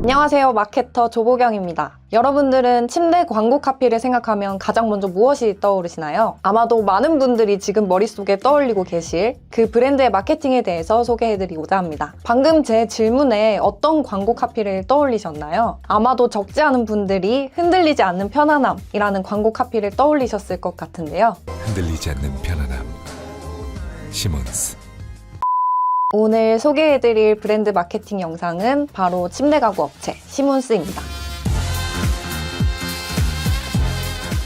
안녕하세요. 마케터 조보경입니다. 여러분들은 침대 광고 카피를 생각하면 가장 먼저 무엇이 떠오르시나요? 아마도 많은 분들이 지금 머릿속에 떠올리고 계실 그 브랜드의 마케팅에 대해서 소개해드리고자 합니다. 방금 제 질문에 어떤 광고 카피를 떠올리셨나요? 아마도 적지 않은 분들이 흔들리지 않는 편안함이라는 광고 카피를 떠올리셨을 것 같은데요. 흔들리지 않는 편안함. 시몬스. 오늘 소개해드릴 브랜드 마케팅 영상은 바로 침대 가구 업체 시몬스입니다.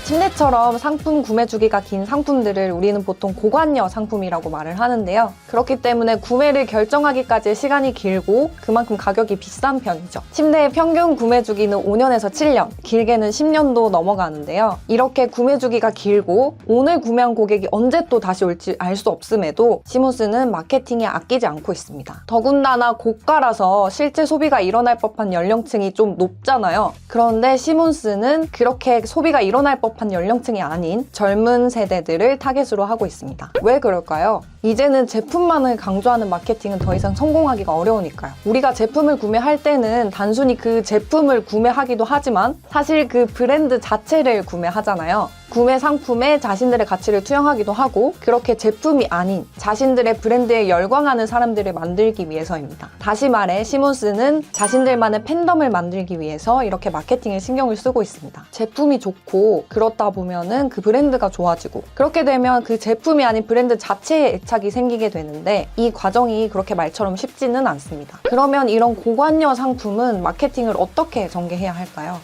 침대처럼 상품 구매 주기가 긴 상품들을 우리는 보통 고관여 상품이라고 말을 하는데요. 그렇기 때문에 구매를 결정하기까지 시간이 길고 그만큼 가격이 비싼 편이죠. 침대의 평균 구매 주기는 5년에서 7년, 길게는 10년도 넘어가는데요. 이렇게 구매 주기가 길고 오늘 구매한 고객이 언제 또 다시 올지 알 수 없음에도 시몬스는 마케팅에 아끼지 않고 있습니다. 더군다나 고가라서 실제 소비가 일어날 법한 연령층이 좀 높잖아요. 그런데 시몬스는 그렇게 소비가 일어날 법한 연령층이 아닌 젊은 세대들을 타겟으로 하고 있습니다. 왜 그럴까요? 이제는 제품만을 강조하는 마케팅은 더 이상 성공하기가 어려우니까요. 우리가 제품을 구매할 때는 단순히 그 제품을 구매하기도 하지만 사실 그 브랜드 자체를 구매하잖아요. 구매 상품에 자신들의 가치를 투영하기도 하고 그렇게 제품이 아닌 자신들의 브랜드에 열광하는 사람들을 만들기 위해서입니다. 다시 말해 시몬스는 자신들만의 팬덤을 만들기 위해서 이렇게 마케팅에 신경을 쓰고 있습니다. 제품이 좋고 그렇다 보면은 그 브랜드가 좋아지고 그렇게 되면 그 제품이 아닌 브랜드 자체에 애착이 생기게 되는데 이 과정이 그렇게 말처럼 쉽지는 않습니다. 그러면 이런 고관여 상품은 마케팅을 어떻게 전개해야 할까요?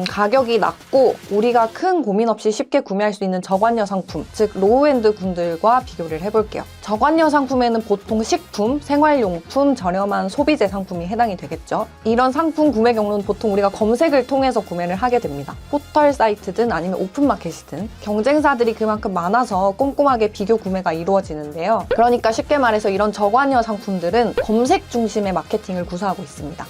가격이 낮고 우리가 큰 고민 없이 쉽게 구매할 수 있는 저관여 상품, 즉 로우엔드 군들과 비교를 해볼게요. 저관여 상품에는 보통 식품, 생활용품, 저렴한 소비재 상품이 해당이 되겠죠. 이런 상품 구매 경로는 보통 우리가 검색을 통해서 구매를 하게 됩니다. 포털 사이트든 아니면 오픈마켓이든 경쟁사들이 그만큼 많아서 꼼꼼하게 비교 구매가 이루어지는데요. 그러니까 쉽게 말해서 이런 저관여 상품들은 검색 중심의 마케팅을 구사하고 있습니다.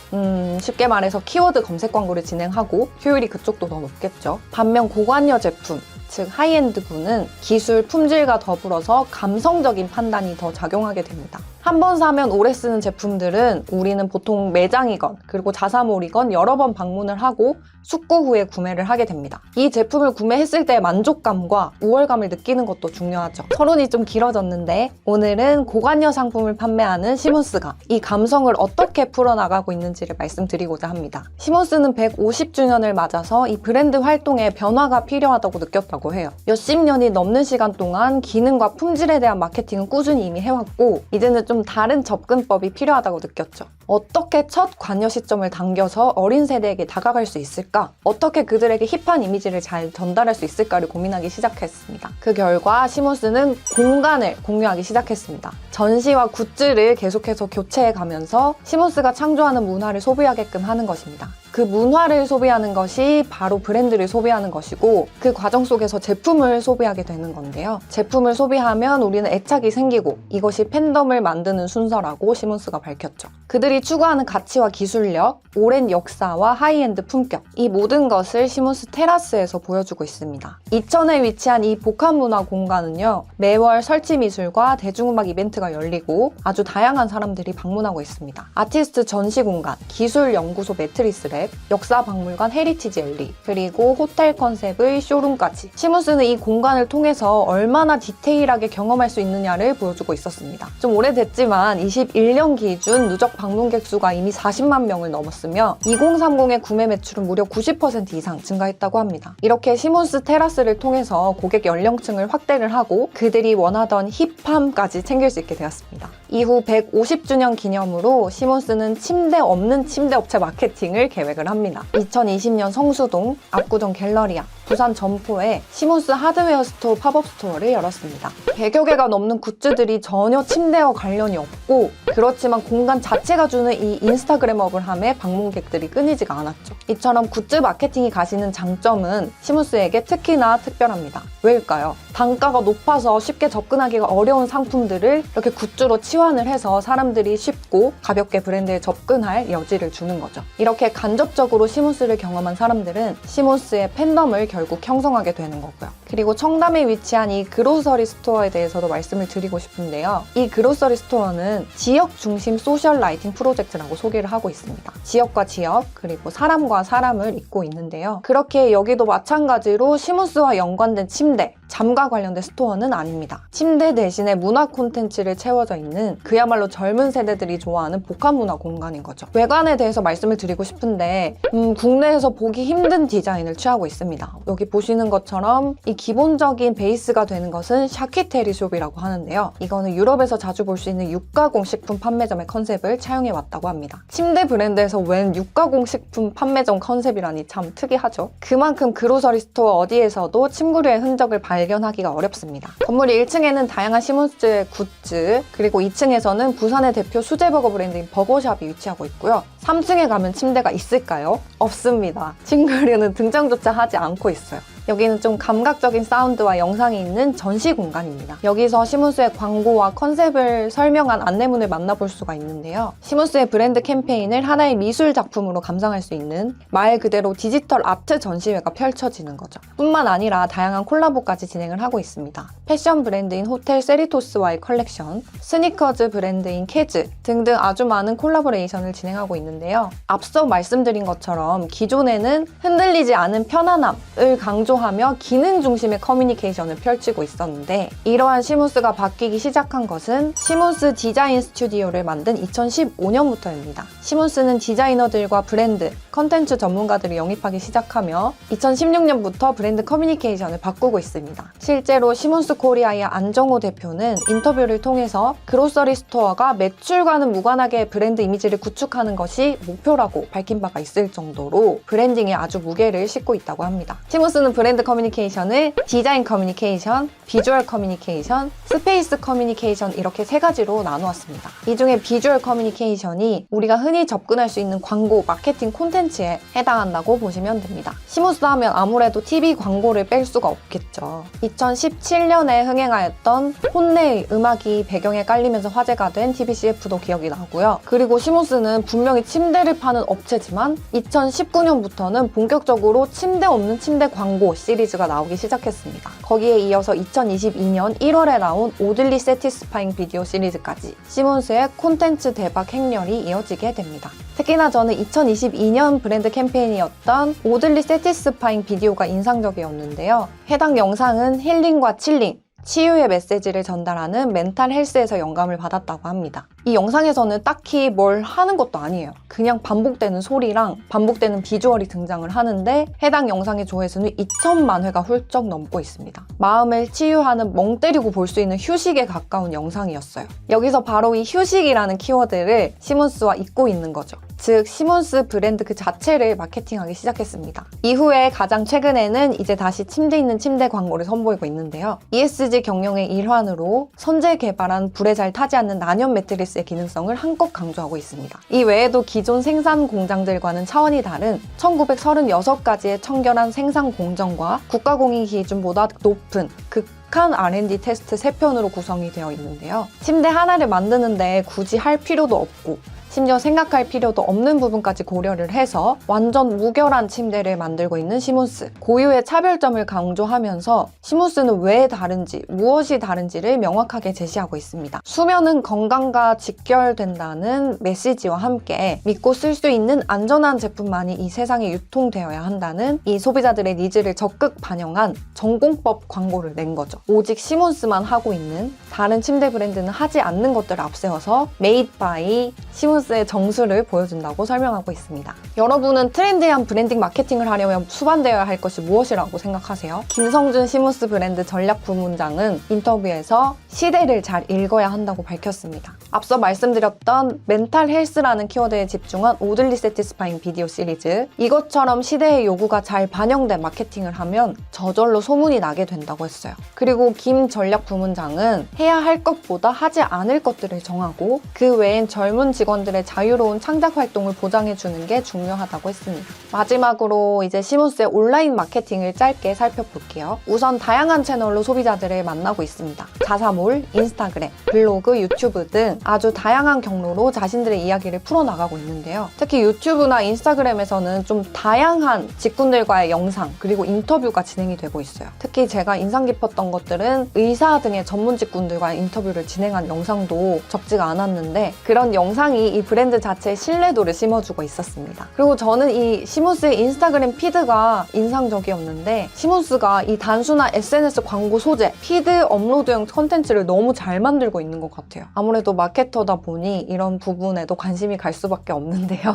쉽게 말해서 키워드 검색 광고를 진행하고 효율이 그쪽도 더 높겠죠. 반면 고관여 제품, 즉 하이엔드군은 기술, 품질과 더불어서 감성적인 판단이 더 작용하게 됩니다. 한 번 사면 오래 쓰는 제품들은 우리는 보통 매장이건 그리고 자사몰이건 여러 번 방문을 하고 숙고 후에 구매를 하게 됩니다. 이 제품을 구매했을 때의 만족감과 우월감을 느끼는 것도 중요하죠. 서론이 좀 길어졌는데 오늘은 고관여 상품을 판매하는 시몬스가 이 감성을 어떻게 풀어나가고 있는지를 말씀드리고자 합니다. 시몬스는 150주년을 맞아서 이 브랜드 활동에 변화가 필요하다고 느꼈다고 해요. 몇십 년이 넘는 시간 동안 기능과 품질에 대한 마케팅은 꾸준히 이미 해왔고 이제는 좀 다른 접근법이 필요하다고 느꼈죠. 어떻게 첫 관여 시점을 당겨서 어린 세대에게 다가갈 수 있을까? 어떻게 그들에게 힙한 이미지를 잘 전달할 수 있을까를 고민하기 시작했습니다. 그 결과 시몬스는 공간을 공유하기 시작했습니다. 전시와 굿즈를 계속해서 교체해 가면서 시몬스가 창조하는 문화를 소비하게끔 하는 것입니다. 그 문화를 소비하는 것이 바로 브랜드를 소비하는 것이고 그 과정 속에서 제품을 소비하게 되는 건데요. 제품을 소비하면 우리는 애착이 생기고 이것이 팬덤을 만드는 순서라고 시몬스가 밝혔죠. 그들이 추구하는 가치와 기술력, 오랜 역사와 하이엔드 품격 이 모든 것을 시몬스 테라스에서 보여주고 있습니다. 이천에 위치한 이 복합문화 공간은요. 매월 설치 미술과 대중음악 이벤트가 열리고 아주 다양한 사람들이 방문하고 있습니다. 아티스트 전시 공간, 기술 연구소 매트리스 랩, 역사 박물관 헤리티지 앨리, 그리고 호텔 컨셉의 쇼룸까지 시몬스는 이 공간을 통해서 얼마나 디테일하게 경험할 수 있느냐를 보여주고 있었습니다. 좀 오래됐지만 21년 기준 누적 방문객 수가 이미 40만 명을 넘었으며 2030의 구매 매출은 무려 90% 이상 증가했다고 합니다. 이렇게 시몬스 테라스를 통해서 고객 연령층을 확대를 하고 그들이 원하던 힙함까지 챙길 수 있게 되었습니다. 이후 150주년 기념으로 시몬스는 침대 없는 침대 업체 마케팅을 계획을 합니다. 2020년 성수동, 압구정 갤러리아, 부산 점포에 시몬스 하드웨어 스토어 팝업 스토어를 열었습니다. 100여 개가 넘는 굿즈들이 전혀 침대와 관련이 없고 그렇지만 공간 자체가 주는 이 인스타그램업을함에 방문객들이 끊이지가 않았죠. 이처럼 굿즈 마케팅이 가지는 장점은 시몬스에게 특히나 특별합니다. 왜일까요? 단가가 높아서 쉽게 접근하기가 어려운 상품들을 이렇게 굿즈로 치환을 해서 사람들이 쉽고 가볍게 브랜드에 접근할 여지를 주는 거죠. 이렇게 간접적으로 시몬스를 경험한 사람들은 시몬스의 팬덤을 결국 형성하게 되는 거고요. 그리고 청담에 위치한 이 그로서리 스토어에 대해서도 말씀을 드리고 싶은데요. 이 그로서리 스토어는 지역 지역 중심 소셜 라이팅 프로젝트라고 소개를 하고 있습니다. 지역과 지역, 그리고 사람과 사람을 잇고 있는데요. 그렇게 여기도 마찬가지로 시몬스와 연관된 침대, 잠과 관련된 스토어는 아닙니다. 침대 대신에 문화 콘텐츠를 채워져 있는 그야말로 젊은 세대들이 좋아하는 복합문화 공간인 거죠. 외관에 대해서 말씀을 드리고 싶은데 국내에서 보기 힘든 디자인을 취하고 있습니다. 여기 보시는 것처럼 이 기본적인 베이스가 되는 것은 샤키테리숍이라고 하는데요. 이거는 유럽에서 자주 볼 수 있는 육가공 식품 판매점의 컨셉을 차용해 왔다고 합니다. 침대 브랜드에서 웬 육가공 식품 판매점 컨셉이라니 참 특이하죠. 그만큼 그로서리 스토어 어디에서도 침구류의 흔적을 발견하기가 어렵습니다. 건물 1층에는 다양한 시몬스의 굿즈, 그리고 2층에서는 부산의 대표 수제버거 브랜드인 버거샵이 위치하고 있고요. 3층에 가면 침대가 있을까요? 없습니다. 침구류는 등장조차 하지 않고 있어요. 여기는 좀 감각적인 사운드와 영상이 있는 전시 공간입니다. 여기서 시몬스의 광고와 컨셉을 설명한 안내문을 만나볼 수가 있는데요. 시몬스의 브랜드 캠페인을 하나의 미술 작품으로 감상할 수 있는 말 그대로 디지털 아트 전시회가 펼쳐지는 거죠. 뿐만 아니라 다양한 콜라보까지 진행을 하고 있습니다. 패션 브랜드인 호텔 세리토스와의 컬렉션, 스니커즈 브랜드인 캐즈 등등 아주 많은 콜라보레이션을 진행하고 있는데요. 앞서 말씀드린 것처럼 기존에는 흔들리지 않은 편안함을 강조하며 기능 중심의 커뮤니케이션을 펼치고 있었는데, 이러한 시몬스가 바뀌기 시작한 것은 시몬스 디자인 스튜디오를 만든 2015년부터입니다. 시몬스는 디자이너들과 브랜드, 컨텐츠 전문가들을 영입하기 시작하며 2016년부터 브랜드 커뮤니케이션을 바꾸고 있습니다. 실제로 시몬스 코리아의 안정호 대표는 인터뷰를 통해서 그로서리 스토어가 매출과는 무관하게 브랜드 이미지를 구축하는 것이 목표라고 밝힌 바가 있을 정도로 브랜딩에 아주 무게를 싣고 있다고 합니다. 시몬스는 브랜드 커뮤니케이션을 디자인 커뮤니케이션, 비주얼 커뮤니케이션, 스페이스 커뮤니케이션 이렇게 세 가지로 나누었습니다. 이 중에 비주얼 커뮤니케이션이 우리가 흔히 접근할 수 있는 광고, 마케팅 콘텐츠에 해당한다고 보시면 됩니다. 시몬스 하면 아무래도 TV 광고를 뺄 수가 없겠죠. 2017년에 흥행하였던 혼내의 음악이 배경에 깔리면서 화제가 된 TV CF도 기억이 나고요. 그리고 시몬스는 분명히 침대를 파는 업체지만 2019년부터는 본격적으로 침대 없는 침대 광고 시리즈가 나오기 시작했습니다. 거기에 이어서 2022년 1월에 나온 오들리 세티스파잉 비디오 시리즈까지 시몬스의 콘텐츠 대박 행렬이 이어지게 됩니다. 특히나 저는 2022년 브랜드 캠페인이었던 오들리 세티스파잉 비디오가 인상적이었는데요. 해당 영상은 힐링과 칠링, 치유의 메시지를 전달하는 멘탈 헬스에서 영감을 받았다고 합니다. 이 영상에서는 딱히 뭘 하는 것도 아니에요. 그냥 반복되는 소리랑 반복되는 비주얼이 등장을 하는데 해당 영상의 조회수는 2천만 회가 훌쩍 넘고 있습니다. 마음을 치유하는 멍 때리고 볼 수 있는 휴식에 가까운 영상이었어요. 여기서 바로 이 휴식이라는 키워드를 시몬스와 잇고 있는 거죠. 즉 시몬스 브랜드 그 자체를 마케팅하기 시작했습니다. 이후에 가장 최근에는 이제 다시 침대 있는 침대 광고를 선보이고 있는데요. ESG 경영의 일환으로 선제 개발한 불에 잘 타지 않는 난연 매트리스의 기능성을 한껏 강조하고 있습니다. 이 외에도 기존 생산 공장들과는 차원이 다른 1936가지의 청결한 생산 공정과 국가공인 기준보다 높은 극한 R&D 테스트 3편으로 구성이 되어 있는데요. 침대 하나를 만드는데 굳이 할 필요도 없고 심지어 생각할 필요도 없는 부분까지 고려를 해서 완전 무결한 침대를 만들고 있는 시몬스. 고유의 차별점을 강조하면서 시몬스는 왜 다른지, 무엇이 다른지를 명확하게 제시하고 있습니다. 수면은 건강과 직결된다는 메시지와 함께 믿고 쓸 수 있는 안전한 제품만이 이 세상에 유통되어야 한다는 이 소비자들의 니즈를 적극 반영한 전공법 광고를 낸 거죠. 오직 시몬스만 하고 있는 다른 침대 브랜드는 하지 않는 것들을 앞세워서 Made by 시몬스의 정수를 보여준다고 설명하고 있습니다. 여러분은 트렌디한 브랜딩 마케팅을 하려면 수반되어야 할 것이 무엇이라고 생각하세요? 김성준 시몬스 브랜드 전략 부문장은 인터뷰에서 시대를 잘 읽어야 한다고 밝혔습니다. 앞서 말씀드렸던 멘탈 헬스라는 키워드에 집중한 오들리 세티스파잉 비디오 시리즈, 이것처럼 시대의 요구가 잘 반영된 마케팅을 하면 저절로 소문이 나게 된다고 했어요. 그리고 김 전략 부문장은 해야 할 것보다 하지 않을 것들을 정하고 그 외엔 젊은 직원 직원들의 자유로운 창작 활동을 보장해주는 게 중요하다고 했습니다. 마지막으로 이제 시몬스의 온라인 마케팅을 짧게 살펴볼게요. 우선 다양한 채널로 소비자들을 만나고 있습니다. 자사몰, 인스타그램, 블로그, 유튜브 등 아주 다양한 경로로 자신들의 이야기를 풀어나가고 있는데요. 특히 유튜브나 인스타그램에서는 좀 다양한 직군들과의 영상 그리고 인터뷰가 진행이 되고 있어요. 특히 제가 인상 깊었던 것들은 의사 등의 전문 직군들과 인터뷰를 진행한 영상도 적지가 않았는데 그런 영상이 이 브랜드 자체의 신뢰도를 심어주고 있었습니다. 그리고 저는 이 시몬스의 인스타그램 피드가 인상적이었는데 시몬스가 이 단순한 SNS 광고 소재, 피드 업로드형 컨텐츠를 너무 잘 만들고 있는 것 같아요. 아무래도 마케터다 보니 이런 부분에도 관심이 갈 수밖에 없는데요.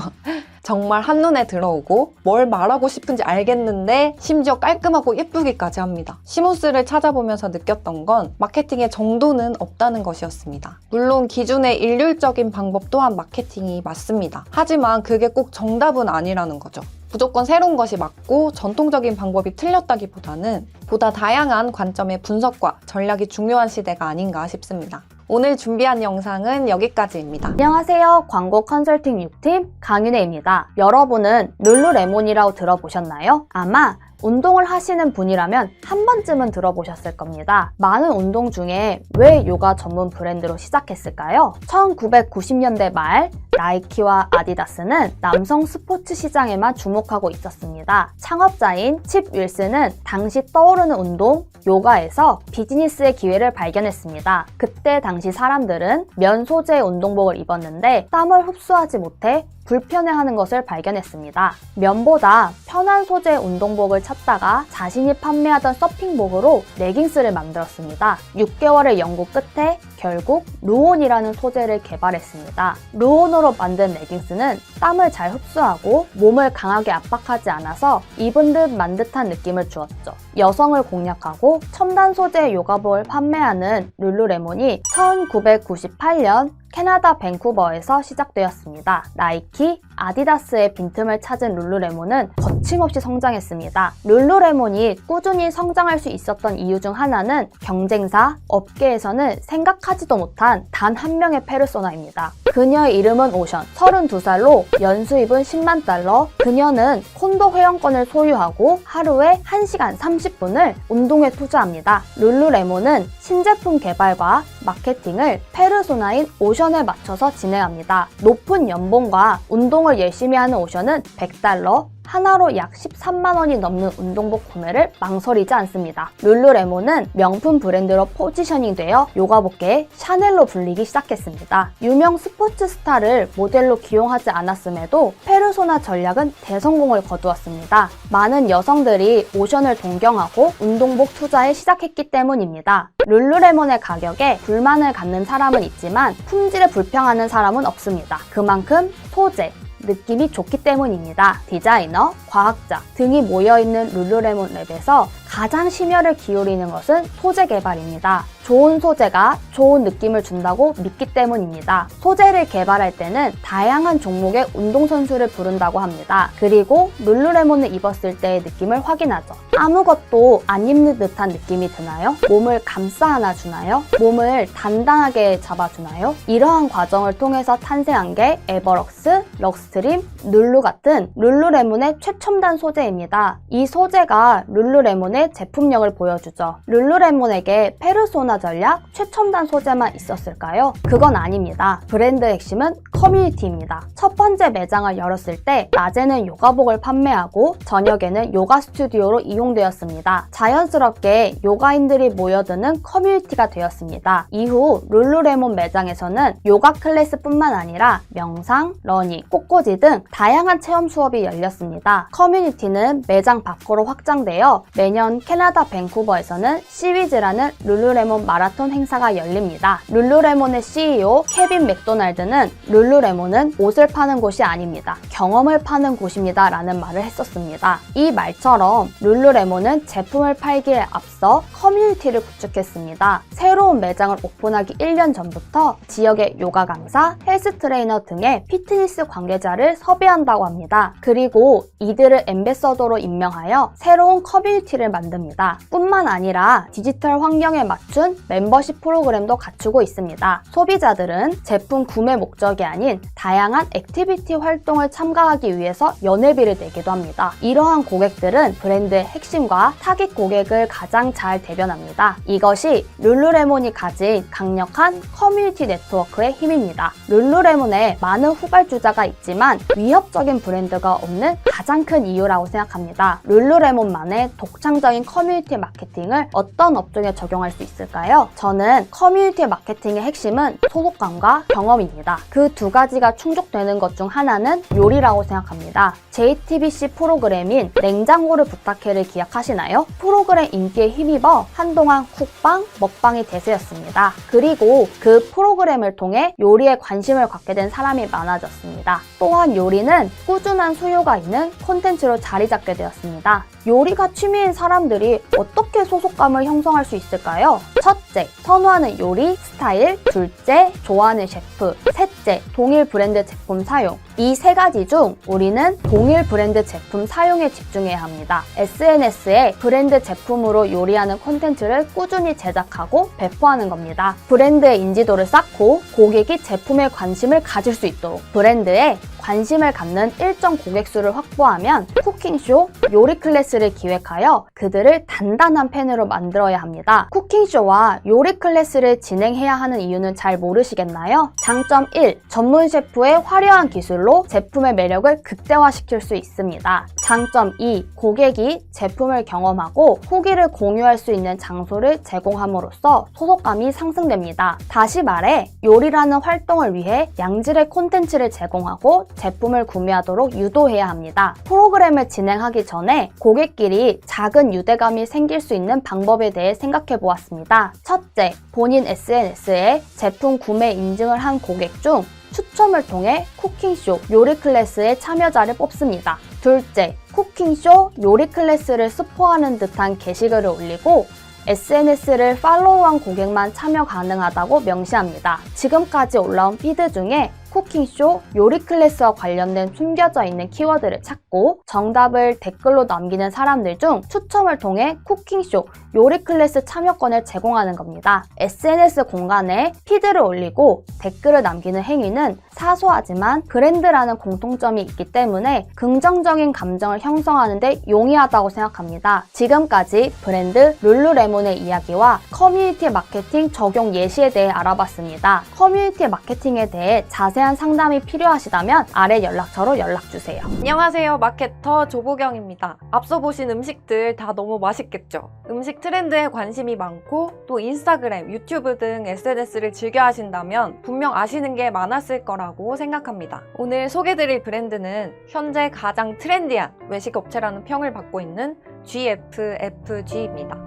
정말 한눈에 들어오고 뭘 말하고 싶은지 알겠는데 심지어 깔끔하고 예쁘기까지 합니다. 시몬스를 찾아보면서 느꼈던 건 마케팅의 정도는 없다는 것이었습니다. 물론 기존의 일률적인 방법 또한 마케팅이 맞습니다. 하지만 그게 꼭 정답은 아니라는 거죠. 무조건 새로운 것이 맞고 전통적인 방법이 틀렸다기보다는 보다 다양한 관점의 분석과 전략이 중요한 시대가 아닌가 싶습니다. 오늘 준비한 영상은 여기까지입니다. 안녕하세요. 광고 컨설팅 6팀 강윤혜입니다. 여러분은 룰루레몬이라고 들어보셨나요? 아마 운동을 하시는 분이라면 한 번쯤은 들어보셨을 겁니다. 많은 운동 중에 왜 요가 전문 브랜드로 시작했을까요? 1990년대 말 나이키와 아디다스는 남성 스포츠 시장에만 주목하고 있었습니다. 창업자인 칩 윌슨은 당시 떠오르는 운동, 요가에서 비즈니스의 기회를 발견했습니다. 그때 당시 사람들은 면 소재의 운동복을 입었는데 땀을 흡수하지 못해 불편해하는 것을 발견했습니다. 면보다 편한 소재의 운동복을 찾다가 자신이 판매하던 서핑복으로 레깅스를 만들었습니다. 6개월의 연구 끝에 결국 루온이라는 소재를 개발했습니다. 루온으로 만든 레깅스는 땀을 잘 흡수하고 몸을 강하게 압박하지 않아서 입은 듯 만 듯한 느낌을 주었죠. 여성을 공략하고 첨단 소재의 요가복을 판매하는 룰루레몬이 1998년 캐나다 밴쿠버에서 시작되었습니다. 나이키, 아디다스의 빈틈을 찾은 룰루레몬은 거침없이 성장했습니다. 룰루레몬이 꾸준히 성장할 수 있었던 이유 중 하나는 경쟁사, 업계에서는 생각하지도 못한 단 한 명의 페르소나입니다. 그녀의 이름은 오션, 32살로 연수입은 10만 달러, 그녀는 콘도 회원권을 소유하고 하루에 1시간 30분을 운동에 투자합니다. 룰루레몬은 신제품 개발과 마케팅을 페르소나인 오션에 맞춰서 진행합니다. 높은 연봉과 운동을 열심히 하는 오션은 100달러, 하나로 약 13만 원이 넘는 운동복 구매를 망설이지 않습니다. 룰루레몬은 명품 브랜드로 포지셔닝 되어 요가복계의 샤넬로 불리기 시작했습니다. 유명 스포츠 스타를 모델로 기용하지 않았음에도 페르소나 전략은 대성공을 거두었습니다. 많은 여성들이 오션을 동경하고 운동복 투자에 시작했기 때문입니다. 룰루레몬의 가격에 불만을 갖는 사람은 있지만 품질에 불평하는 사람은 없습니다. 그만큼 소재, 느낌이 좋기 때문입니다. 디자이너, 과학자 등이 모여있는 룰루레몬 랩에서 가장 심혈을 기울이는 것은 소재 개발입니다. 좋은 소재가 좋은 느낌을 준다고 믿기 때문입니다. 소재를 개발할 때는 다양한 종목의 운동선수를 부른다고 합니다. 그리고 룰루레몬을 입었을 때의 느낌을 확인하죠. 아무것도 안 입는 듯한 느낌이 드나요? 몸을 감싸 안아주나요? 몸을 단단하게 잡아주나요? 이러한 과정을 통해서 탄생한 게 에버럭스, 럭스트림, 룰루 같은 룰루레몬의 최첨단 소재입니다. 이 소재가 룰루레몬의 제품력을 보여주죠. 룰루레몬에게 페르소나 전략, 최첨단 소재만 있었을까요? 그건 아닙니다. 브랜드의 핵심은 커뮤니티입니다. 첫 번째 매장을 열었을 때 낮에는 요가복을 판매하고 저녁에는 요가 스튜디오로 이용되었습니다. 자연스럽게 요가인들이 모여드는 커뮤니티가 되었습니다. 이후 룰루레몬 매장에서는 요가 클래스뿐만 아니라 명상, 러닝, 꽃꽂이 등 다양한 체험 수업이 열렸습니다. 커뮤니티는 매장 밖으로 확장되어 매년 캐나다 밴쿠버에서는 시위즈라는 룰루레몬 마라톤 행사가 열립니다. 룰루레몬의 CEO 케빈 맥도날드는 룰루레몬은 옷을 파는 곳이 아닙니다. 경험을 파는 곳입니다 라는 말을 했었습니다. 이 말처럼 룰루레몬은 제품을 팔기에 앞서 커뮤니티를 구축했습니다. 새로운 매장을 오픈하기 1년 전부터 지역의 요가 강사, 헬스 트레이너 등의 피트니스 관계자를 섭외한다고 합니다. 그리고 이들을 앰베서더로 임명하여 새로운 커뮤니티를 만듭니다. 뿐만 아니라 디지털 환경에 맞춘 멤버십 프로그램도 갖추고 있습니다. 소비자들은 제품 구매 목적이 아닌 다양한 액티비티 활동을 참가하기 위해서 연회비를 내기도 합니다. 이러한 고객들은 브랜드의 핵심과 타깃 고객을 가장 잘 대변합니다. 이것이 룰루레몬이 가진 강력한 커뮤니티 네트워크의 힘입니다. 룰루레몬에 많은 후발주자가 있지만 위협적인 브랜드가 없는 가장 큰 이유라고 생각합니다. 룰루레몬만의 독창적인 커뮤니티 마케팅을 어떤 업종에 적용할 수 있을까요? 저는 커뮤니티 마케팅의 핵심은 소속감과 경험입니다. 그 두 가지가 충족되는 것 중 하나는 요리라고 생각합니다. JTBC 프로그램인 냉장고를 부탁해를 기억하시나요? 프로그램 인기에 힘입어 한동안 쿡방, 먹방이 대세였습니다. 그리고 그 프로그램을 통해 요리에 관심을 갖게 된 사람이 많아졌습니다. 또한 요리는 꾸준한 수요가 있는 콘텐츠로 자리 잡게 되었습니다. 요리가 취미인 사람들이 어떻게 소속감을 형성할 수 있을까요? 첫째, 선호하는 요리, 스타일. 둘째, 좋아하는 셰프. 셋째, 동일 브랜드 제품 사용. 이 세 가지 중 우리는 동일 브랜드 제품 사용에 집중해야 합니다. SNS에 브랜드 제품으로 요리하는 콘텐츠를 꾸준히 제작하고 배포하는 겁니다. 브랜드의 인지도를 쌓고 고객이 제품에 관심을 가질 수 있도록 브랜드에 관심을 갖는 일정 고객 수를 확보하면 쿠킹쇼, 요리 클래스를 기획하여 그들을 단단한 팬으로 만들어야 합니다. 쿠킹쇼와 요리 클래스를 진행해야 하는 이유는 잘 모르시겠나요? 장점 1. 전문 셰프의 화려한 기술로 제품의 매력을 극대화시킬 수 있습니다. 장점 2. 고객이 제품을 경험하고 후기를 공유할 수 있는 장소를 제공함으로써 소속감이 상승됩니다. 다시 말해 요리라는 활동을 위해 양질의 콘텐츠를 제공하고 제품을 구매하도록 유도해야 합니다. 프로그램을 진행하기 전에 고객끼리 작은 유대감이 생길 수 있는 방법에 대해 생각해 보았습니다. 첫째, 본인 SNS에 제품 구매 인증을 한 고객 중 추첨을 통해 쿠킹쇼, 요리 클래스의 참여자를 뽑습니다. 둘째, 쿠킹쇼, 요리 클래스를 스포하는 듯한 게시글을 올리고 SNS를 팔로우한 고객만 참여 가능하다고 명시합니다. 지금까지 올라온 피드 중에 쿠킹쇼, 요리 클래스와 관련된 숨겨져 있는 키워드를 찾고 정답을 댓글로 남기는 사람들 중 추첨을 통해 쿠킹쇼, 요리 클래스 참여권을 제공하는 겁니다. SNS 공간에 피드를 올리고 댓글을 남기는 행위는 사소하지만 브랜드라는 공통점이 있기 때문에 긍정적인 감정을 형성하는 데 용이하다고 생각합니다. 지금까지 브랜드 룰루레몬의 이야기와 커뮤니티 마케팅 적용 예시에 대해 알아봤습니다. 커뮤니티 마케팅에 대해 자세한 상담이 필요하시다면 아래 연락처로 연락주세요. 안녕하세요, 마케터 조보경입니다. 앞서 보신 음식들 다 너무 맛있겠죠? 음식 트렌드에 관심이 많고 또 인스타그램, 유튜브 등 SNS를 즐겨 하신다면 분명 아시는 게 많았을 거라고 생각합니다. 오늘 소개드릴 브랜드는 현재 가장 트렌디한 외식 업체라는 평을 받고 있는 GFFG입니다.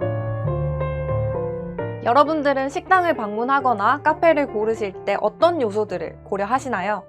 여러분들은 식당을 방문하거나 카페를 고르실 때 어떤 요소들을 고려하시나요?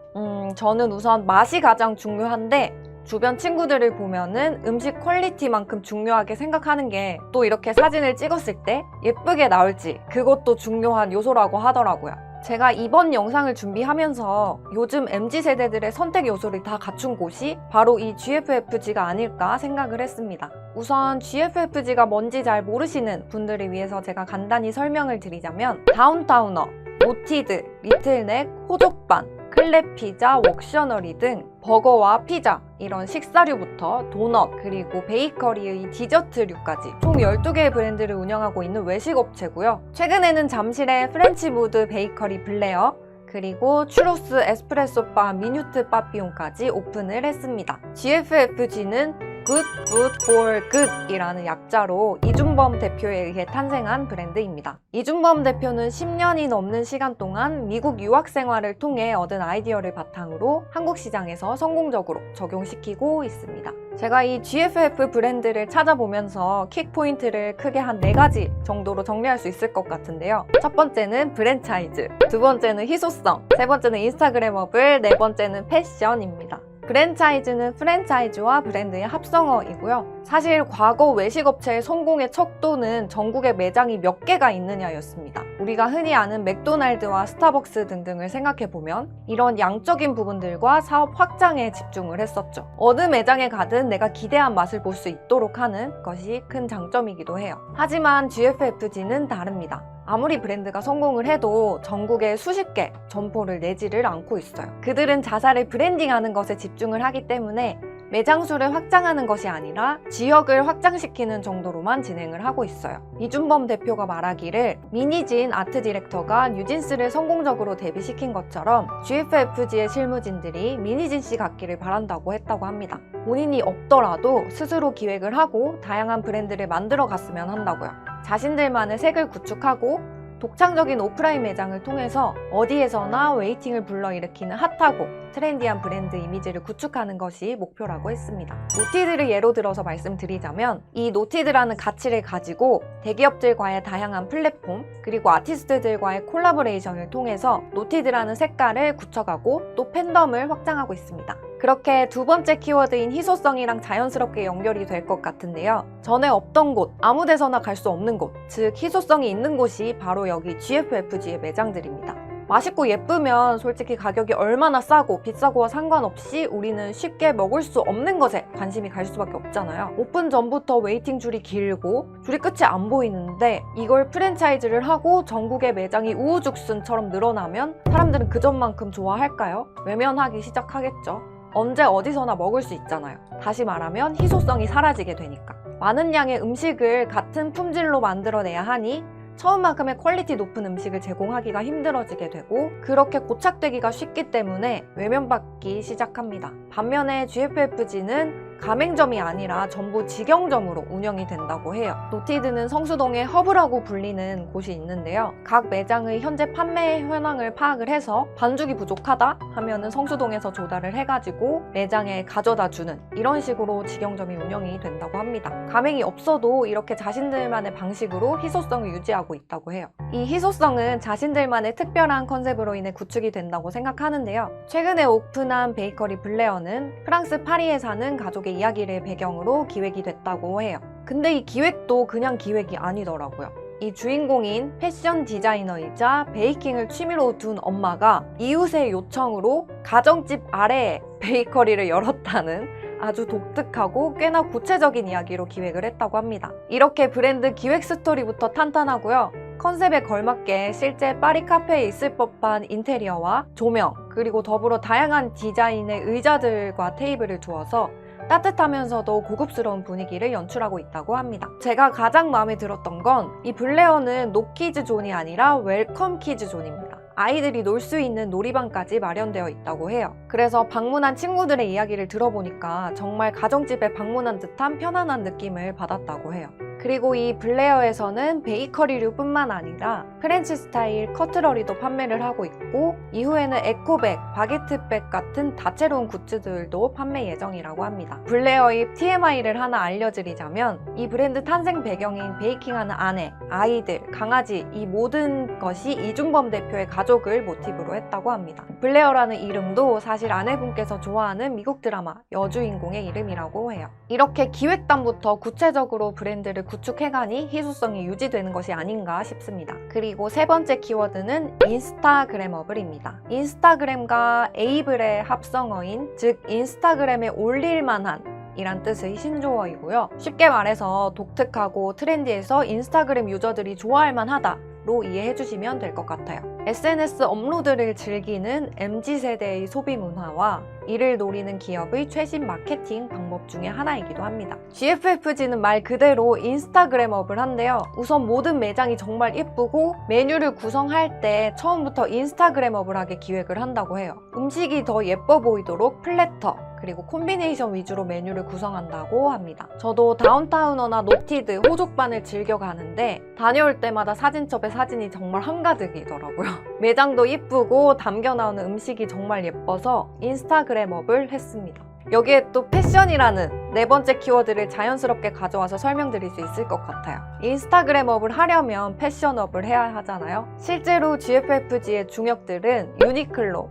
저는 우선 맛이 가장 중요한데 주변 친구들을 보면은 음식 퀄리티만큼 중요하게 생각하는 게 또 이렇게 사진을 찍었을 때 예쁘게 나올지 그것도 중요한 요소라고 하더라고요. 제가 이번 영상을 준비하면서 요즘 MZ세대들의 선택 요소를 다 갖춘 곳이 바로 이 GFFG가 아닐까 생각을 했습니다. 우선 GFFG가 뭔지 잘 모르시는 분들을 위해서 제가 간단히 설명을 드리자면 다운타우너, 모티드, 리틀넥, 호족반, 클랩피자, 웍셔너리 등 버거와 피자, 이런 식사류부터 도넛, 그리고 베이커리의 디저트류까지 총 12개의 브랜드를 운영하고 있는 외식업체고요. 최근에는 잠실의 프렌치무드 베이커리 블레어, 그리고 추로스 에스프레소바 미뉴트 빠삐용까지 오픈을 했습니다. GFFG는 Good Food for Good 이라는 약자로 이준범 대표에 의해 탄생한 브랜드입니다. 이준범 대표는 10년이 넘는 시간 동안 미국 유학 생활을 통해 얻은 아이디어를 바탕으로 한국 시장에서 성공적으로 적용시키고 있습니다. 제가 이 GFF 브랜드를 찾아보면서 킥포인트를 크게 한 4가지 정도로 정리할 수 있을 것 같은데요. 첫 번째는 브랜차이즈, 두 번째는 희소성, 세 번째는 인스타그래머블, 네 번째는 패션입니다. 브랜차이즈는 프랜차이즈와 브랜드의 합성어이고요. 사실 과거 외식업체의 성공의 척도는 전국에 매장이 몇 개가 있느냐였습니다. 우리가 흔히 아는 맥도날드와 스타벅스 등등을 생각해보면 이런 양적인 부분들과 사업 확장에 집중을 했었죠. 어느 매장에 가든 내가 기대한 맛을 볼 수 있도록 하는 것이 큰 장점이기도 해요. 하지만 GFFG는 다릅니다. 아무리 브랜드가 성공을 해도 전국에 수십 개 점포를 내지를 않고 있어요. 그들은 자사를 브랜딩하는 것에 집중을 하기 때문에 매장 수를 확장하는 것이 아니라 지역을 확장시키는 정도로만 진행을 하고 있어요. 이준범 대표가 말하기를 미니진 아트 디렉터가 뉴진스를 성공적으로 데뷔시킨 것처럼 GFFG의 실무진들이 미니진 씨 같기를 바란다고 했다고 합니다. 본인이 없더라도 스스로 기획을 하고 다양한 브랜드를 만들어 갔으면 한다고요. 자신들만의 색을 구축하고 독창적인 오프라인 매장을 통해서 어디에서나 웨이팅을 불러일으키는 핫하고 트렌디한 브랜드 이미지를 구축하는 것이 목표라고 했습니다. 노티드를 예로 들어서 말씀드리자면 이 노티드라는 가치를 가지고 대기업들과의 다양한 플랫폼 그리고 아티스트들과의 콜라보레이션을 통해서 노티드라는 색깔을 굳혀가고 또 팬덤을 확장하고 있습니다. 그렇게 두 번째 키워드인 희소성이랑 자연스럽게 연결이 될 것 같은데요. 전에 없던 곳, 아무 데서나 갈 수 없는 곳, 즉 희소성이 있는 곳이 바로 여기 GFFG의 매장들입니다. 맛있고 예쁘면 솔직히 가격이 얼마나 싸고 비싸고와 상관없이 우리는 쉽게 먹을 수 없는 것에 관심이 갈 수밖에 없잖아요. 오픈 전부터 웨이팅 줄이 길고 줄이 끝이 안 보이는데 이걸 프랜차이즈를 하고 전국의 매장이 우후죽순처럼 늘어나면 사람들은 그 점만큼 좋아할까요? 외면하기 시작하겠죠. 언제 어디서나 먹을 수 있잖아요. 다시 말하면 희소성이 사라지게 되니까. 많은 양의 음식을 같은 품질로 만들어내야 하니 처음만큼의 퀄리티 높은 음식을 제공하기가 힘들어지게 되고 그렇게 고착되기가 쉽기 때문에 외면받기 시작합니다. 반면에 GFFG는 가맹점이 아니라 전부 직영점으로 운영이 된다고 해요. 노티드는 성수동의 허브라고 불리는 곳이 있는데요. 각 매장의 현재 판매 현황을 파악을 해서 반죽이 부족하다 하면은 성수동에서 조달을 해가지고 매장에 가져다 주는 이런 식으로 직영점이 운영이 된다고 합니다. 가맹이 없어도 이렇게 자신들만의 방식으로 희소성을 유지하고 있다고 해요. 이 희소성은 자신들만의 특별한 컨셉으로 인해 구축이 된다고 생각하는데요. 최근에 오픈한 베이커리 블레어는 프랑스 파리에 사는 가족의 이야기를 배경으로 기획이 됐다고 해요. 근데 이 기획도 그냥 기획이 아니더라고요. 이 주인공인 패션 디자이너이자 베이킹을 취미로 둔 엄마가 이웃의 요청으로 가정집 아래에 베이커리를 열었다는 아주 독특하고 꽤나 구체적인 이야기로 기획을 했다고 합니다. 이렇게 브랜드 기획 스토리부터 탄탄하고요. 컨셉에 걸맞게 실제 파리 카페에 있을 법한 인테리어와 조명 그리고 더불어 다양한 디자인의 의자들과 테이블을 두어서 따뜻하면서도 고급스러운 분위기를 연출하고 있다고 합니다. 제가 가장 마음에 들었던 건 이 블레어는 노키즈 존이 아니라 웰컴 키즈 존입니다. 아이들이 놀 수 있는 놀이방까지 마련되어 있다고 해요. 그래서 방문한 친구들의 이야기를 들어보니까 정말 가정집에 방문한 듯한 편안한 느낌을 받았다고 해요. 그리고 이 블레어에서는 베이커리류뿐만 아니라 프렌치 스타일 커트러리도 판매를 하고 있고 이후에는 에코백, 바게트백 같은 다채로운 굿즈들도 판매 예정이라고 합니다. 블레어의 TMI를 하나 알려드리자면 이 브랜드 탄생 배경인 베이킹하는 아내, 아이들, 강아지 이 모든 것이 이준범 대표의 가족을 모티브로 했다고 합니다. 블레어라는 이름도 사실 아내분께서 좋아하는 미국 드라마 여주인공의 이름이라고 해요. 이렇게 기획단부터 구체적으로 브랜드를 구축해가니 희소성이 유지되는 것이 아닌가 싶습니다. 그리고 세 번째 키워드는 인스타그래머블입니다. 인스타그램과 에이블의 합성어인 즉 인스타그램에 올릴만한 이란 뜻의 신조어이고요. 쉽게 말해서 독특하고 트렌디해서 인스타그램 유저들이 좋아할 만하다 로 이해해주시면 될 것 같아요. SNS 업로드를 즐기는 MZ세대의 소비 문화와 이를 노리는 기업의 최신 마케팅 방법 중에 하나이기도 합니다. GFFG는 말 그대로 인스타그램업을 한데요. 우선 모든 매장이 정말 예쁘고 메뉴를 구성할 때 처음부터 인스타그램업을 하게 기획을 한다고 해요. 음식이 더 예뻐 보이도록 플래터 그리고 콤비네이션 위주로 메뉴를 구성한다고 합니다. 저도 다운타우너나 노티드, 호족반을 즐겨 가는데 다녀올 때마다 사진첩에 사진이 정말 한가득이더라고요. 매장도 예쁘고 담겨 나오는 음식이 정말 예뻐서 인스타그램업을 했습니다. 여기에 또 패션이라는 네 번째 키워드를 자연스럽게 가져와서 설명드릴 수 있을 것 같아요. 인스타그램업을 하려면 패션업을 해야 하잖아요. 실제로 GFFG의 중역들은 유니클로,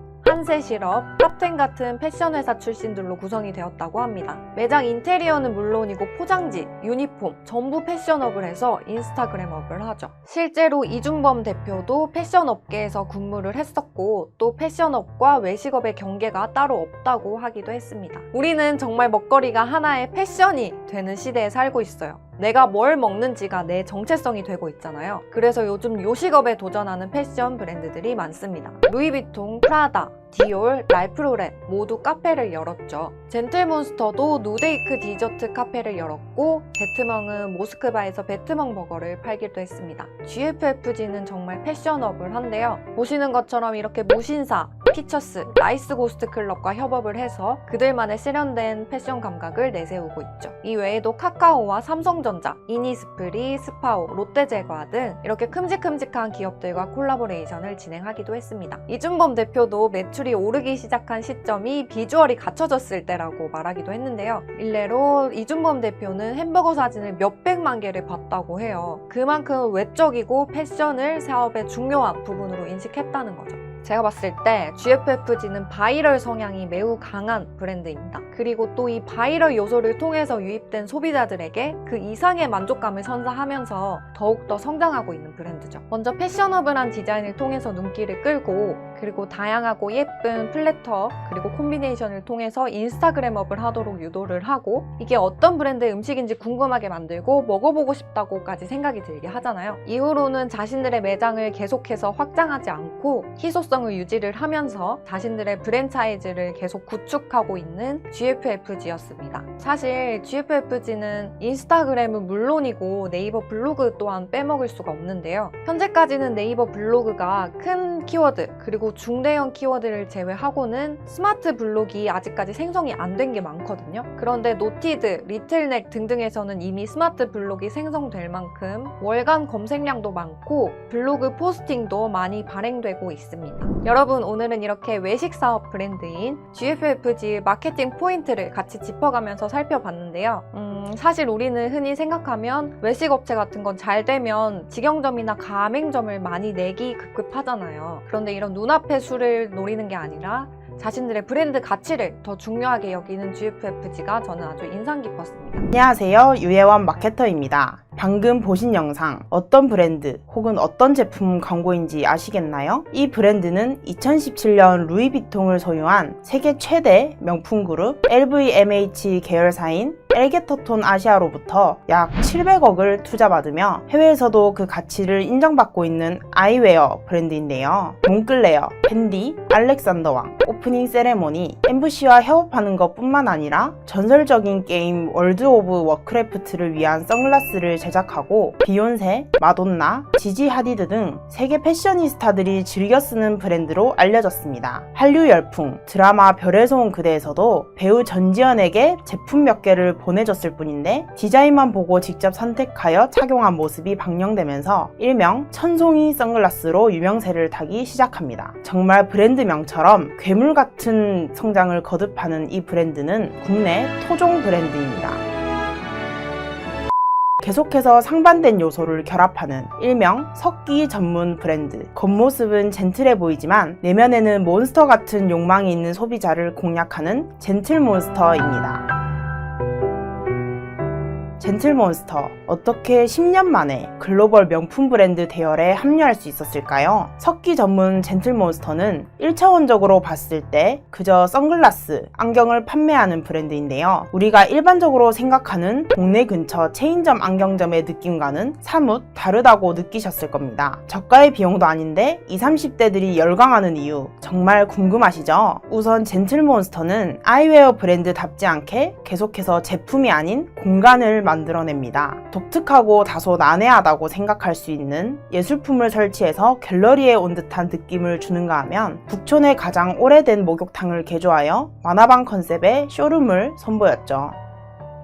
한세실업, 탑10 같은 패션 회사 출신들로 구성이 되었다고 합니다. 매장 인테리어는 물론이고 포장지, 유니폼 전부 패션업을 해서 인스타그램업을 하죠. 실제로 이준범 대표도 패션 업계에서 근무를 했었고 또 패션업과 외식업의 경계가 따로 없다고 하기도 했습니다. 우리는 정말 먹거리가 하나의 패션이 되는 시대에 살고 있어요. 내가 뭘 먹는지가 내 정체성이 되고 있잖아요. 그래서 요즘 요식업에 도전하는 패션 브랜드들이 많습니다. 루이비통, 프라다, 디올, 랄프로렌 모두 카페를 열었죠. 젠틀몬스터도 누데이크 디저트 카페를 열었고 베트멍은 모스크바에서 베트멍 버거를 팔기도 했습니다. GFFG는 정말 패션업을 한데요. 보시는 것처럼 이렇게 무신사, 피처스, 라이스 고스트 클럽과 협업을 해서 그들만의 세련된 패션 감각을 내세우고 있죠. 이 외에도 카카오와 삼성전자, 이니스프리, 스파오, 롯데제과 등 이렇게 큼직큼직한 기업들과 콜라보레이션을 진행하기도 했습니다. 이준범 대표도 매출이 오르기 시작한 시점이 비주얼이 갖춰졌을 때라고 말하기도 했는데요. 일례로 이준범 대표는 햄버거 사진을 몇백만 개를 봤다고 해요. 그만큼 외적이고 패션을 사업의 중요한 부분으로 인식했다는 거죠. 제가 봤을 때 GFFG는 바이럴 성향이 매우 강한 브랜드입니다. 그리고 또 이 바이럴 요소를 통해서 유입된 소비자들에게 그 이상의 만족감을 선사하면서 더욱더 성장하고 있는 브랜드죠. 먼저 패셔너블한 디자인을 통해서 눈길을 끌고 그리고 다양하고 예쁜 플래터 그리고 콤비네이션을 통해서 인스타그램업을 하도록 유도를 하고 이게 어떤 브랜드의 음식인지 궁금하게 만들고 먹어보고 싶다고까지 생각이 들게 하잖아요. 이후로는 자신들의 매장을 계속해서 확장하지 않고 희소성을 유지를 하면서 자신들의 프랜차이즈를 계속 구축하고 있는 GFFG였습니다. 사실 GFFG는 인스타그램은 물론이고 네이버 블로그 또한 빼먹을 수가 없는데요. 현재까지는 네이버 블로그가 큰 키워드 그리고 중대형 키워드를 제외하고는 스마트 블록이 아직까지 생성이 안 된 게 많거든요. 그런데 노티드, 리틀넥 등등에서는 이미 스마트 블록이 생성될 만큼 월간 검색량도 많고 블로그 포스팅도 많이 발행되고 있습니다. 여러분 오늘은 이렇게 외식 사업 브랜드인 GFFG 마케팅 포인트를 같이 짚어가면서 살펴봤는데요. 사실 우리는 흔히 생각하면 외식 업체 같은 건 잘 되면 직영점이나 가맹점을 많이 내기 급급하잖아요. 그런데 이런 눈앞의 수를 노리는 게 아니라 자신들의 브랜드 가치를 더 중요하게 여기는 GFFG가 저는 아주 인상 깊었습니다. 안녕하세요. 유혜원 마케터입니다. 방금 보신 영상 어떤 브랜드 혹은 어떤 제품 광고인지 아시겠나요? 이 브랜드는 2017년 루이비통을 소유한 세계 최대 명품 그룹 LVMH 계열사인 엘게터톤 아시아로부터 약 700억을 투자받으며 해외에서도 그 가치를 인정받고 있는 아이웨어 브랜드인데요. 몽클레어, 펜디, 알렉산더 왕, 오프닝 세레모니, MVC와 협업하는 것 뿐만 아니라 전설적인 게임 월드 오브 워크래프트를 위한 선글라스를 제작하고 비욘세, 마돈나, 지지 하디드 등 세계 패셔니스타들이 즐겨 쓰는 브랜드로 알려졌습니다. 한류 열풍, 드라마 별에서 온 그대에서도 배우 전지현에게 제품 몇 개를 보내줬을 뿐인데 디자인만 보고 직접 선택하여 착용한 모습이 방영되면서 일명 천송이 선글라스로 유명세를 타기 시작합니다. 정말 브랜드명처럼 괴물 같은 성장을 거듭하는 이 브랜드는 국내 토종 브랜드입니다. 계속해서 상반된 요소를 결합하는 일명 석기 전문 브랜드. 겉모습은 젠틀해 보이지만 내면에는 몬스터 같은 욕망이 있는 소비자를 공략하는 젠틀몬스터입니다. 젠틀몬스터, 어떻게 10년 만에 글로벌 명품 브랜드 대열에 합류할 수 있었을까요? 석기 전문 젠틀몬스터는 1차원적으로 봤을 때 그저 선글라스, 안경을 판매하는 브랜드인데요. 우리가 일반적으로 생각하는 동네 근처 체인점 안경점의 느낌과는 사뭇 다르다고 느끼셨을 겁니다. 저가의 비용도 아닌데 20, 30대들이 열광하는 이유 정말 궁금하시죠? 우선 젠틀몬스터는 아이웨어 브랜드답지 않게 계속해서 제품이 아닌 공간을 만들어냅니다. 독특하고 다소 난해하다고 생각할 수 있는 예술품을 설치해서 갤러리에 온 듯한 느낌을 주는가 하면 북촌의 가장 오래된 목욕탕을 개조하여 만화방 컨셉의 쇼룸을 선보였죠.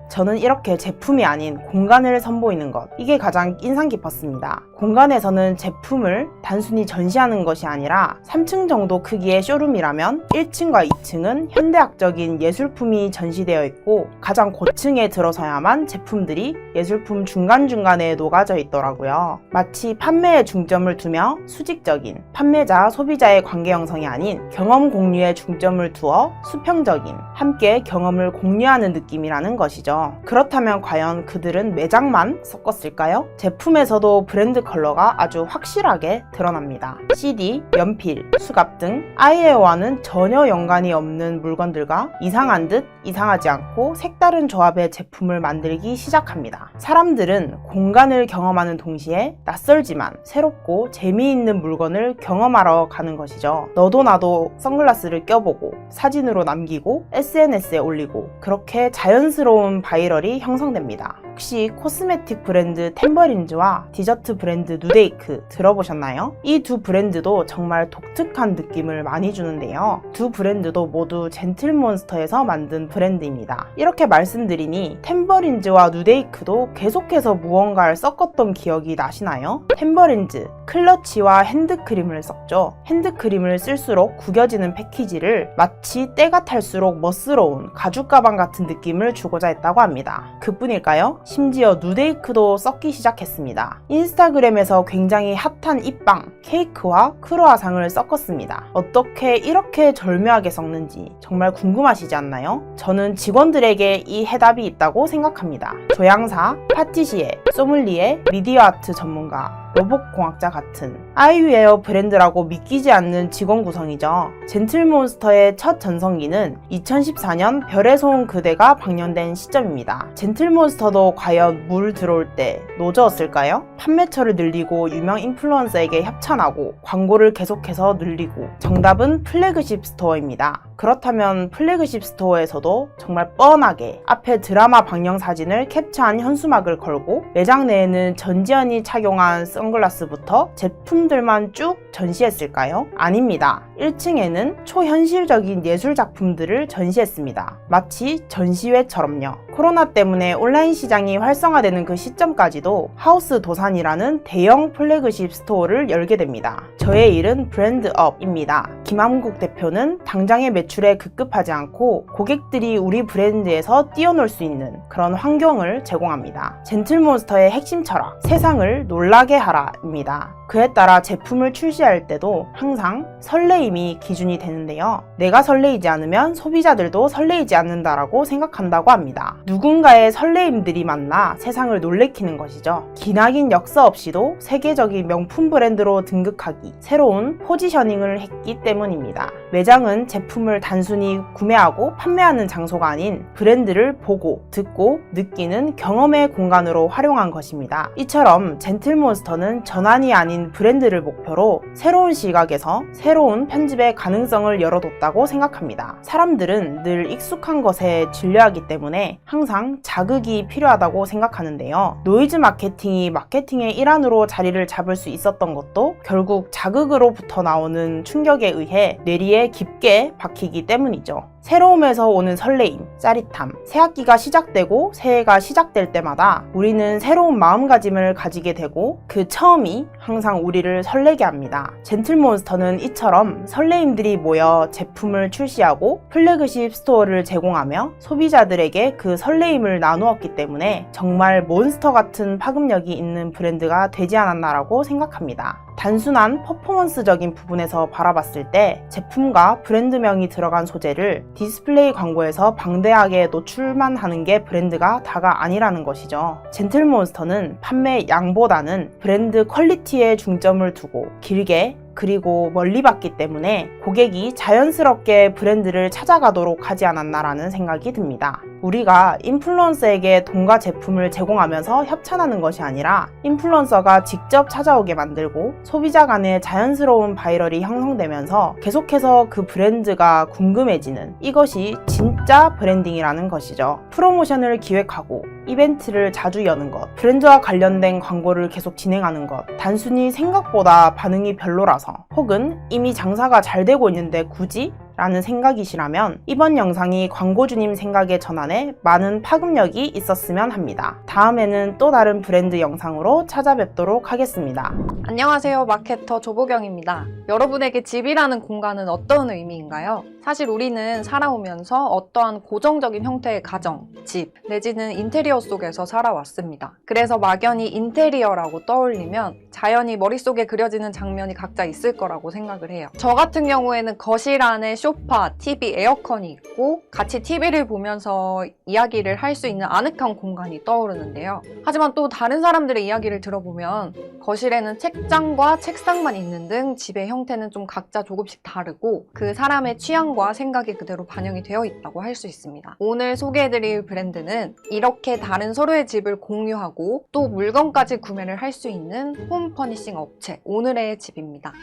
저는 이렇게 제품이 아닌 공간을 선보이는 것, 이게 가장 인상 깊었습니다. 공간에서는 제품을 단순히 전시하는 것이 아니라 3층 정도 크기의 쇼룸이라면 1층과 2층은 현대학적인 예술품이 전시되어 있고 가장 고층에 들어서야만 제품들이 예술품 중간중간에 녹아져 있더라고요. 마치 판매에 중점을 두며 수직적인 판매자, 소비자의 관계 형성이 아닌 경험 공유에 중점을 두어 수평적인 함께 경험을 공유하는 느낌이라는 것이죠. 그렇다면 과연 그들은 매장만 섞었을까요? 제품에서도 브랜드 컬러가 아주 확실하게 드러납니다. CD, 연필, 수갑 등 아이웨어와는 전혀 연관이 없는 물건들과 이상한 듯 이상하지 않고 색다른 조합의 제품을 만들기 시작합니다. 사람들은 공간을 경험하는 동시에 낯설지만 새롭고 재미있는 물건을 경험하러 가는 것이죠. 너도 나도 선글라스를 껴보고 사진으로 남기고 SNS에 올리고 그렇게 자연스러운 바이럴이 형성됩니다. 혹시 코스메틱 브랜드 템버린즈와 디저트 브랜드 누데이크 들어보셨나요? 이 두 브랜드도 정말 독특한 느낌을 많이 주는데요. 두 브랜드도 모두 젠틀몬스터에서 만든 브랜드입니다. 이렇게 말씀드리니 템버린즈와 누데이크도 계속해서 무언가를 섞었던 기억이 나시나요? 템버린즈, 클러치와 핸드크림을 섞죠. 핸드크림을 쓸수록 구겨지는 패키지를 마치 때가 탈수록 멋스러운 가죽 가방 같은 느낌을 주고자 했다고 합니다. 그뿐일까요? 심지어 누데이크도 섞기 시작했습니다. 인스타그램에서 굉장히 핫한 입빵, 케이크와 크루아상을 섞었습니다. 어떻게 이렇게 절묘하게 섞는지 정말 궁금하시지 않나요? 저는 직원들에게 이 해답이 있다고 생각합니다. 조향사, 파티시에, 소믈리에, 미디어 아트 전문가, 로봇공학자 같은 아이웨어 브랜드라고 믿기지 않는 직원 구성이죠. 젠틀몬스터의 첫 전성기는 2014년 별에 솟은 그대가 방영된 시점입니다. 젠틀몬스터도 과연 물 들어올 때 노저었을까요? 판매처를 늘리고 유명 인플루언서에게 협찬하고 광고를 계속해서 늘리고 정답은 플래그십 스토어입니다. 그렇다면 플래그십 스토어에서도 정말 뻔하게 앞에 드라마 방영 사진을 캡처한 현수막을 걸고 매장 내에는 전지현이 착용한 선글라스부터 제품들만 쭉 전시했을까요? 아닙니다. 1층에는 초현실적인 예술 작품들을 전시했습니다. 마치 전시회처럼요. 코로나 때문에 온라인 시장이 활성화되는 그 시점까지도 하우스 도산이라는 대형 플래그십 스토어를 열게 됩니다. 저의 일은 브랜드업입니다. 김한국 대표는 당장의 매출에 급급하지 않고 고객들이 우리 브랜드에서 뛰어놀 수 있는 그런 환경을 제공합니다. 젠틀몬스터의 핵심 철학, 세상을 놀라게 하라입니다. 그에 따라 제품을 출시할 때도 항상 설레임이 기준이 되는데요. 내가 설레이지 않으면 소비자들도 설레이지 않는다라고 생각한다고 합니다. 누군가의 설레임들이 만나 세상을 놀래키는 것이죠. 기나긴 역사 없이도 세계적인 명품 브랜드로 등극하기, 새로운 포지셔닝을 했기 때문입니다. 매장은 제품을 단순히 구매하고 판매하는 장소가 아닌 브랜드를 보고, 듣고, 느끼는 경험의 공간으로 활용한 것입니다. 이처럼 젠틀몬스터는 전환이 아닌 브랜드를 목표로 새로운 시각에서 새로운 편집의 가능성을 열어뒀다고 생각합니다. 사람들은 늘 익숙한 것에 질려하기 때문에 항상 자극이 필요하다고 생각하는데요. 노이즈 마케팅이 마케팅의 일환으로 자리를 잡을 수 있었던 것도 결국 자극으로부터 나오는 충격에 의해 뇌리에 깊게 박히기 때문이죠. 새로움에서 오는 설레임, 짜릿함, 새학기가 시작되고 새해가 시작될 때마다 우리는 새로운 마음가짐을 가지게 되고 그 처음이 항상 우리를 설레게 합니다. 젠틀몬스터는 이처럼 설레임들이 모여 제품을 출시하고 플래그십 스토어를 제공하며 소비자들에게 그 설레임을 나누었기 때문에 정말 몬스터 같은 파급력이 있는 브랜드가 되지 않았나라고 생각합니다. 단순한 퍼포먼스적인 부분에서 바라봤을 때 제품과 브랜드명이 들어간 소재를 디스플레이 광고에서 방대하게 노출만 하는 게 브랜드가 다가 아니라는 것이죠. 젠틀몬스터는 판매 양보다는 브랜드 퀄리티에 중점을 두고 길게 그리고 멀리 봤기 때문에 고객이 자연스럽게 브랜드를 찾아가도록 하지 않았나라는 생각이 듭니다. 우리가 인플루언서에게 돈과 제품을 제공하면서 협찬하는 것이 아니라 인플루언서가 직접 찾아오게 만들고 소비자 간에 자연스러운 바이럴이 형성되면서 계속해서 그 브랜드가 궁금해지는 이것이 진짜 브랜딩이라는 것이죠. 프로모션을 기획하고 이벤트를 자주 여는 것, 브랜드와 관련된 광고를 계속 진행하는 것, 단순히 생각보다 반응이 별로라서 혹은 이미 장사가 잘 되고 있는데 굳이 라는 생각이시라면 이번 영상이 광고주님 생각의 전환에 많은 파급력이 있었으면 합니다. 다음에는 또 다른 브랜드 영상으로 찾아뵙도록 하겠습니다. 안녕하세요. 마케터 조보경입니다. 여러분에게 집이라는 공간은 어떤 의미인가요? 사실 우리는 살아오면서 어떠한 고정적인 형태의 가정, 집, 내지는 인테리어 속에서 살아왔습니다. 그래서 막연히 인테리어라고 떠올리면 자연히 머릿속에 그려지는 장면이 각자 있을 거라고 생각을 해요. 저 같은 경우에는 거실 안에 소파, TV, 에어컨이 있고 같이 TV를 보면서 이야기를 할 수 있는 아늑한 공간이 떠오르는데요. 하지만 또 다른 사람들의 이야기를 들어보면 거실에는 책장과 책상만 있는 등 집의 형태는 좀 각자 조금씩 다르고 그 사람의 취향과 생각이 그대로 반영이 되어 있다고 할 수 있습니다. 오늘 소개해드릴 브랜드는 이렇게 다른 서로의 집을 공유하고 또 물건까지 구매를 할 수 있는 홈 퍼니싱 업체 오늘의 집입니다.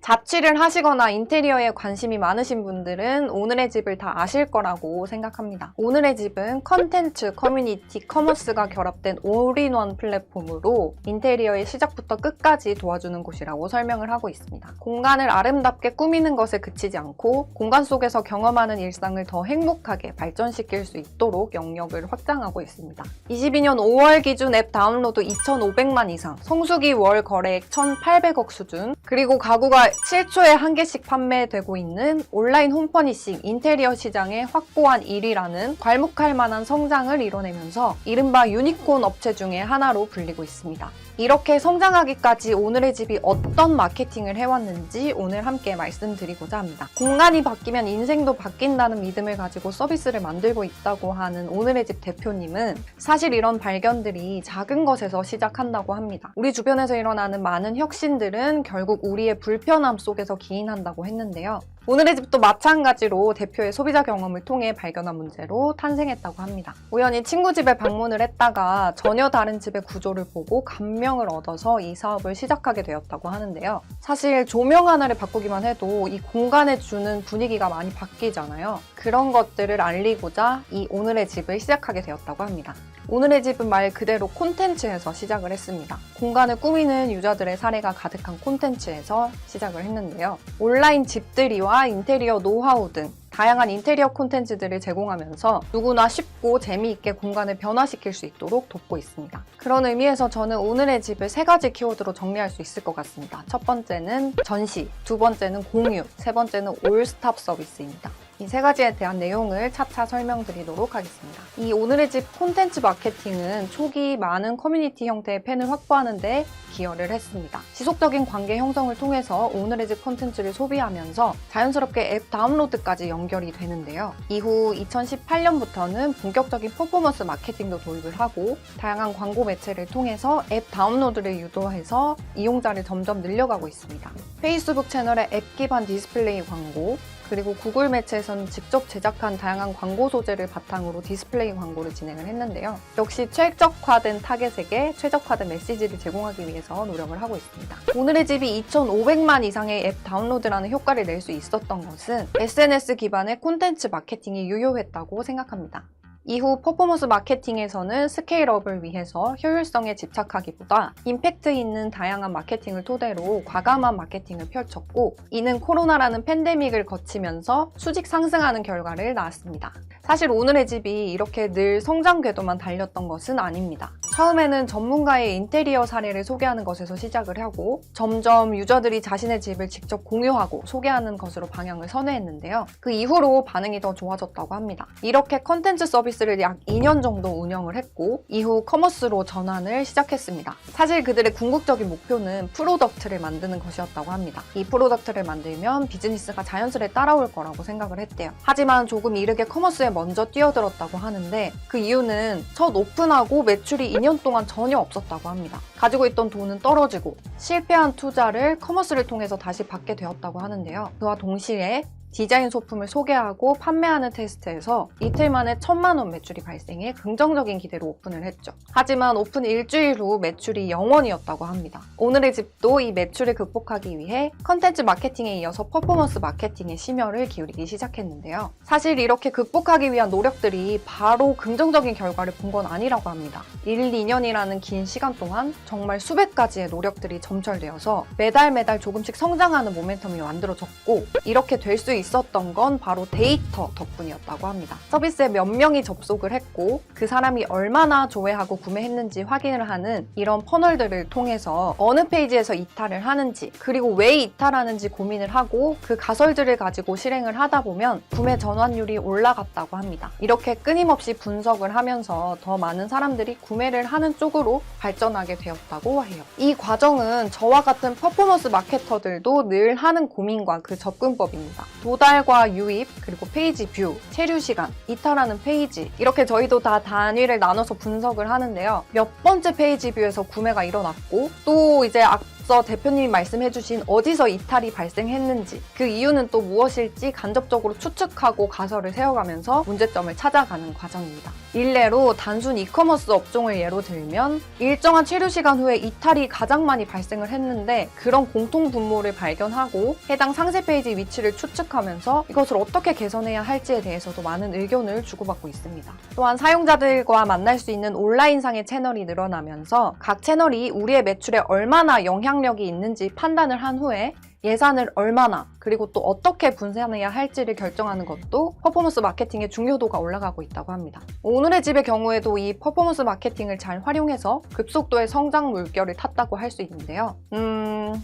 자취를 하시거나 인테리어에 관심이 많으신 분들은 오늘의 집을 다 아실 거라고 생각합니다. 오늘의 집은 컨텐츠, 커뮤니티, 커머스가 결합된 올인원 플랫폼으로 인테리어의 시작부터 끝까지 도와주는 곳이라고 설명을 하고 있습니다. 공간을 아름답게 꾸미는 것에 그치지 않고 공간 속에서 경험하는 일상을 더 행복하게 발전시킬 수 있도록 영역을 확장하고 있습니다. 22년 5월 기준 앱 다운로드 2,500만 이상, 성수기 월 거래액 1,800억 수준, 그리고 가구가 7초에 한 개씩 판매되고 있는 온라인 홈퍼니싱 인테리어 시장의 확고한 1위라는 괄목할 만한 성장을 이뤄내면서 이른바 유니콘 업체 중에 하나로 불리고 있습니다. 이렇게 성장하기까지 오늘의 집이 어떤 마케팅을 해왔는지 오늘 함께 말씀드리고자 합니다. 공간이 바뀌면 인생도 바뀐다는 믿음을 가지고 서비스를 만들고 있다고 하는 오늘의 집 대표님은 사실 이런 발견들이 작은 것에서 시작한다고 합니다. 우리 주변에서 일어나는 많은 혁신들은 결국 우리의 불편함 속에서 기인한다고 했는데요. 오늘의 집도 마찬가지로 대표의 소비자 경험을 통해 발견한 문제로 탄생했다고 합니다. 우연히 친구 집에 방문을 했다가 전혀 다른 집의 구조를 보고 감명을 얻어서 이 사업을 시작하게 되었다고 하는데요. 사실 조명 하나를 바꾸기만 해도 이 공간에 주는 분위기가 많이 바뀌잖아요. 그런 것들을 알리고자 이 오늘의 집을 시작하게 되었다고 합니다. 오늘의 집은 말 그대로 콘텐츠에서 시작을 했습니다. 공간을 꾸미는 유저들의 사례가 가득한 콘텐츠에서 시작을 했는데요. 온라인 집들이와 인테리어 노하우 등 다양한 인테리어 콘텐츠들을 제공하면서 누구나 쉽고 재미있게 공간을 변화시킬 수 있도록 돕고 있습니다. 그런 의미에서 저는 오늘의 집을 3가지 키워드로 정리할 수 있을 것 같습니다. 첫 번째는 전시, 두 번째는 공유, 세 번째는 올스탑 서비스입니다. 이 3가지에 대한 내용을 차차 설명드리도록 하겠습니다. 이 오늘의 집 콘텐츠 마케팅은 초기 많은 커뮤니티 형태의 팬을 확보하는 데 기여를 했습니다. 지속적인 관계 형성을 통해서 오늘의 집 콘텐츠를 소비하면서 자연스럽게 앱 다운로드까지 연결이 되는데요. 이후 2018년부터는 본격적인 퍼포먼스 마케팅도 도입을 하고 다양한 광고 매체를 통해서 앱 다운로드를 유도해서 이용자를 점점 늘려가고 있습니다. 페이스북 채널의 앱 기반 디스플레이 광고, 그리고 구글 매체에서는 직접 제작한 다양한 광고 소재를 바탕으로 디스플레이 광고를 진행을 했는데요. 역시 최적화된 타겟에게 최적화된 메시지를 제공하기 위해서 노력을 하고 있습니다. 오늘의 집이 2,500만 이상의 앱 다운로드라는 효과를 낼 수 있었던 것은 SNS 기반의 콘텐츠 마케팅이 유효했다고 생각합니다. 이후 퍼포먼스 마케팅에서는 스케일업을 위해서 효율성에 집착하기보다 임팩트 있는 다양한 마케팅을 토대로 과감한 마케팅을 펼쳤고, 이는 코로나라는 팬데믹을 거치면서 수직 상승하는 결과를 낳았습니다. 사실 오늘의 집이 이렇게 늘 성장 궤도만 달렸던 것은 아닙니다. 처음에는 전문가의 인테리어 사례를 소개하는 것에서 시작을 하고 점점 유저들이 자신의 집을 직접 공유하고 소개하는 것으로 방향을 선회했는데요. 그 이후로 반응이 더 좋아졌다고 합니다. 이렇게 컨텐츠 서비스를 약 2년 정도 운영을 했고 이후 커머스로 전환을 시작했습니다. 사실 그들의 궁극적인 목표는 프로덕트를 만드는 것이었다고 합니다. 이 프로덕트를 만들면 비즈니스가 자연스레 따라올 거라고 생각을 했대요. 하지만 조금 이르게 커머스에 먼저 뛰어들었다고 하는데 그 이유는 첫 오픈하고 매출이 2년 동안 전혀 없었다고 합니다. 가지고 있던 돈은 떨어지고 실패한 투자를 커머스를 통해서 다시 받게 되었다고 하는데요. 그와 동시에 디자인 소품을 소개하고 판매하는 테스트에서 이틀 만에 1,000만 원 매출이 발생해 긍정적인 기대로 오픈을 했죠. 하지만 오픈 일주일 후 매출이 0원이었다고 합니다. 오늘의 집도 이 매출을 극복하기 위해 컨텐츠 마케팅에 이어서 퍼포먼스 마케팅에 심혈을 기울이기 시작했는데요. 사실 이렇게 극복하기 위한 노력들이 바로 긍정적인 결과를 본 건 아니라고 합니다. 1, 2년이라는 긴 시간 동안 정말 수백 가지의 노력들이 점철되어서 매달 조금씩 성장하는 모멘텀이 만들어졌고, 이렇게 될 수 있었던 건 바로 데이터 덕분이었다고 합니다. 서비스에 몇 명이 접속을 했고 그 사람이 얼마나 조회하고 구매했는지 확인을 하는 이런 퍼널들을 통해서 어느 페이지에서 이탈을 하는지, 그리고 왜 이탈하는지 고민을 하고 그 가설들을 가지고 실행을 하다 보면 구매 전환율이 올라갔다고 합니다. 이렇게 끊임없이 분석을 하면서 더 많은 사람들이 구매를 하는 쪽으로 발전하게 되었다고 해요. 이 과정은 저와 같은 퍼포먼스 마케터들도 늘 하는 고민과 그 접근법입니다. 도달과 유입, 그리고 페이지 뷰, 체류 시간, 이탈하는 페이지, 이렇게 저희도 다 단위를 나눠서 분석을 하는데요. 몇 번째 페이지 뷰에서 구매가 일어났고, 또 이제 앞서 대표님이 말씀해주신 어디서 이탈이 발생했는지, 그 이유는 또 무엇일지 간접적으로 추측하고 가설을 세워가면서 문제점을 찾아가는 과정입니다. 일례로 단순 이커머스 업종을 예로 들면 일정한 체류 시간 후에 이탈이 가장 많이 발생을 했는데, 그런 공통 분모를 발견하고 해당 상세 페이지 위치를 추측하면서 이것을 어떻게 개선해야 할지에 대해서도 많은 의견을 주고받고 있습니다. 또한 사용자들과 만날 수 있는 온라인상의 채널이 늘어나면서 각 채널이 우리의 매출에 얼마나 영향력이 있는지 판단을 한 후에 예산을 얼마나, 그리고 또 어떻게 분산해야 할지를 결정하는 것도 퍼포먼스 마케팅의 중요도가 올라가고 있다고 합니다. 오늘의 집의 경우에도 이 퍼포먼스 마케팅을 잘 활용해서 급속도의 성장 물결을 탔다고 할 수 있는데요.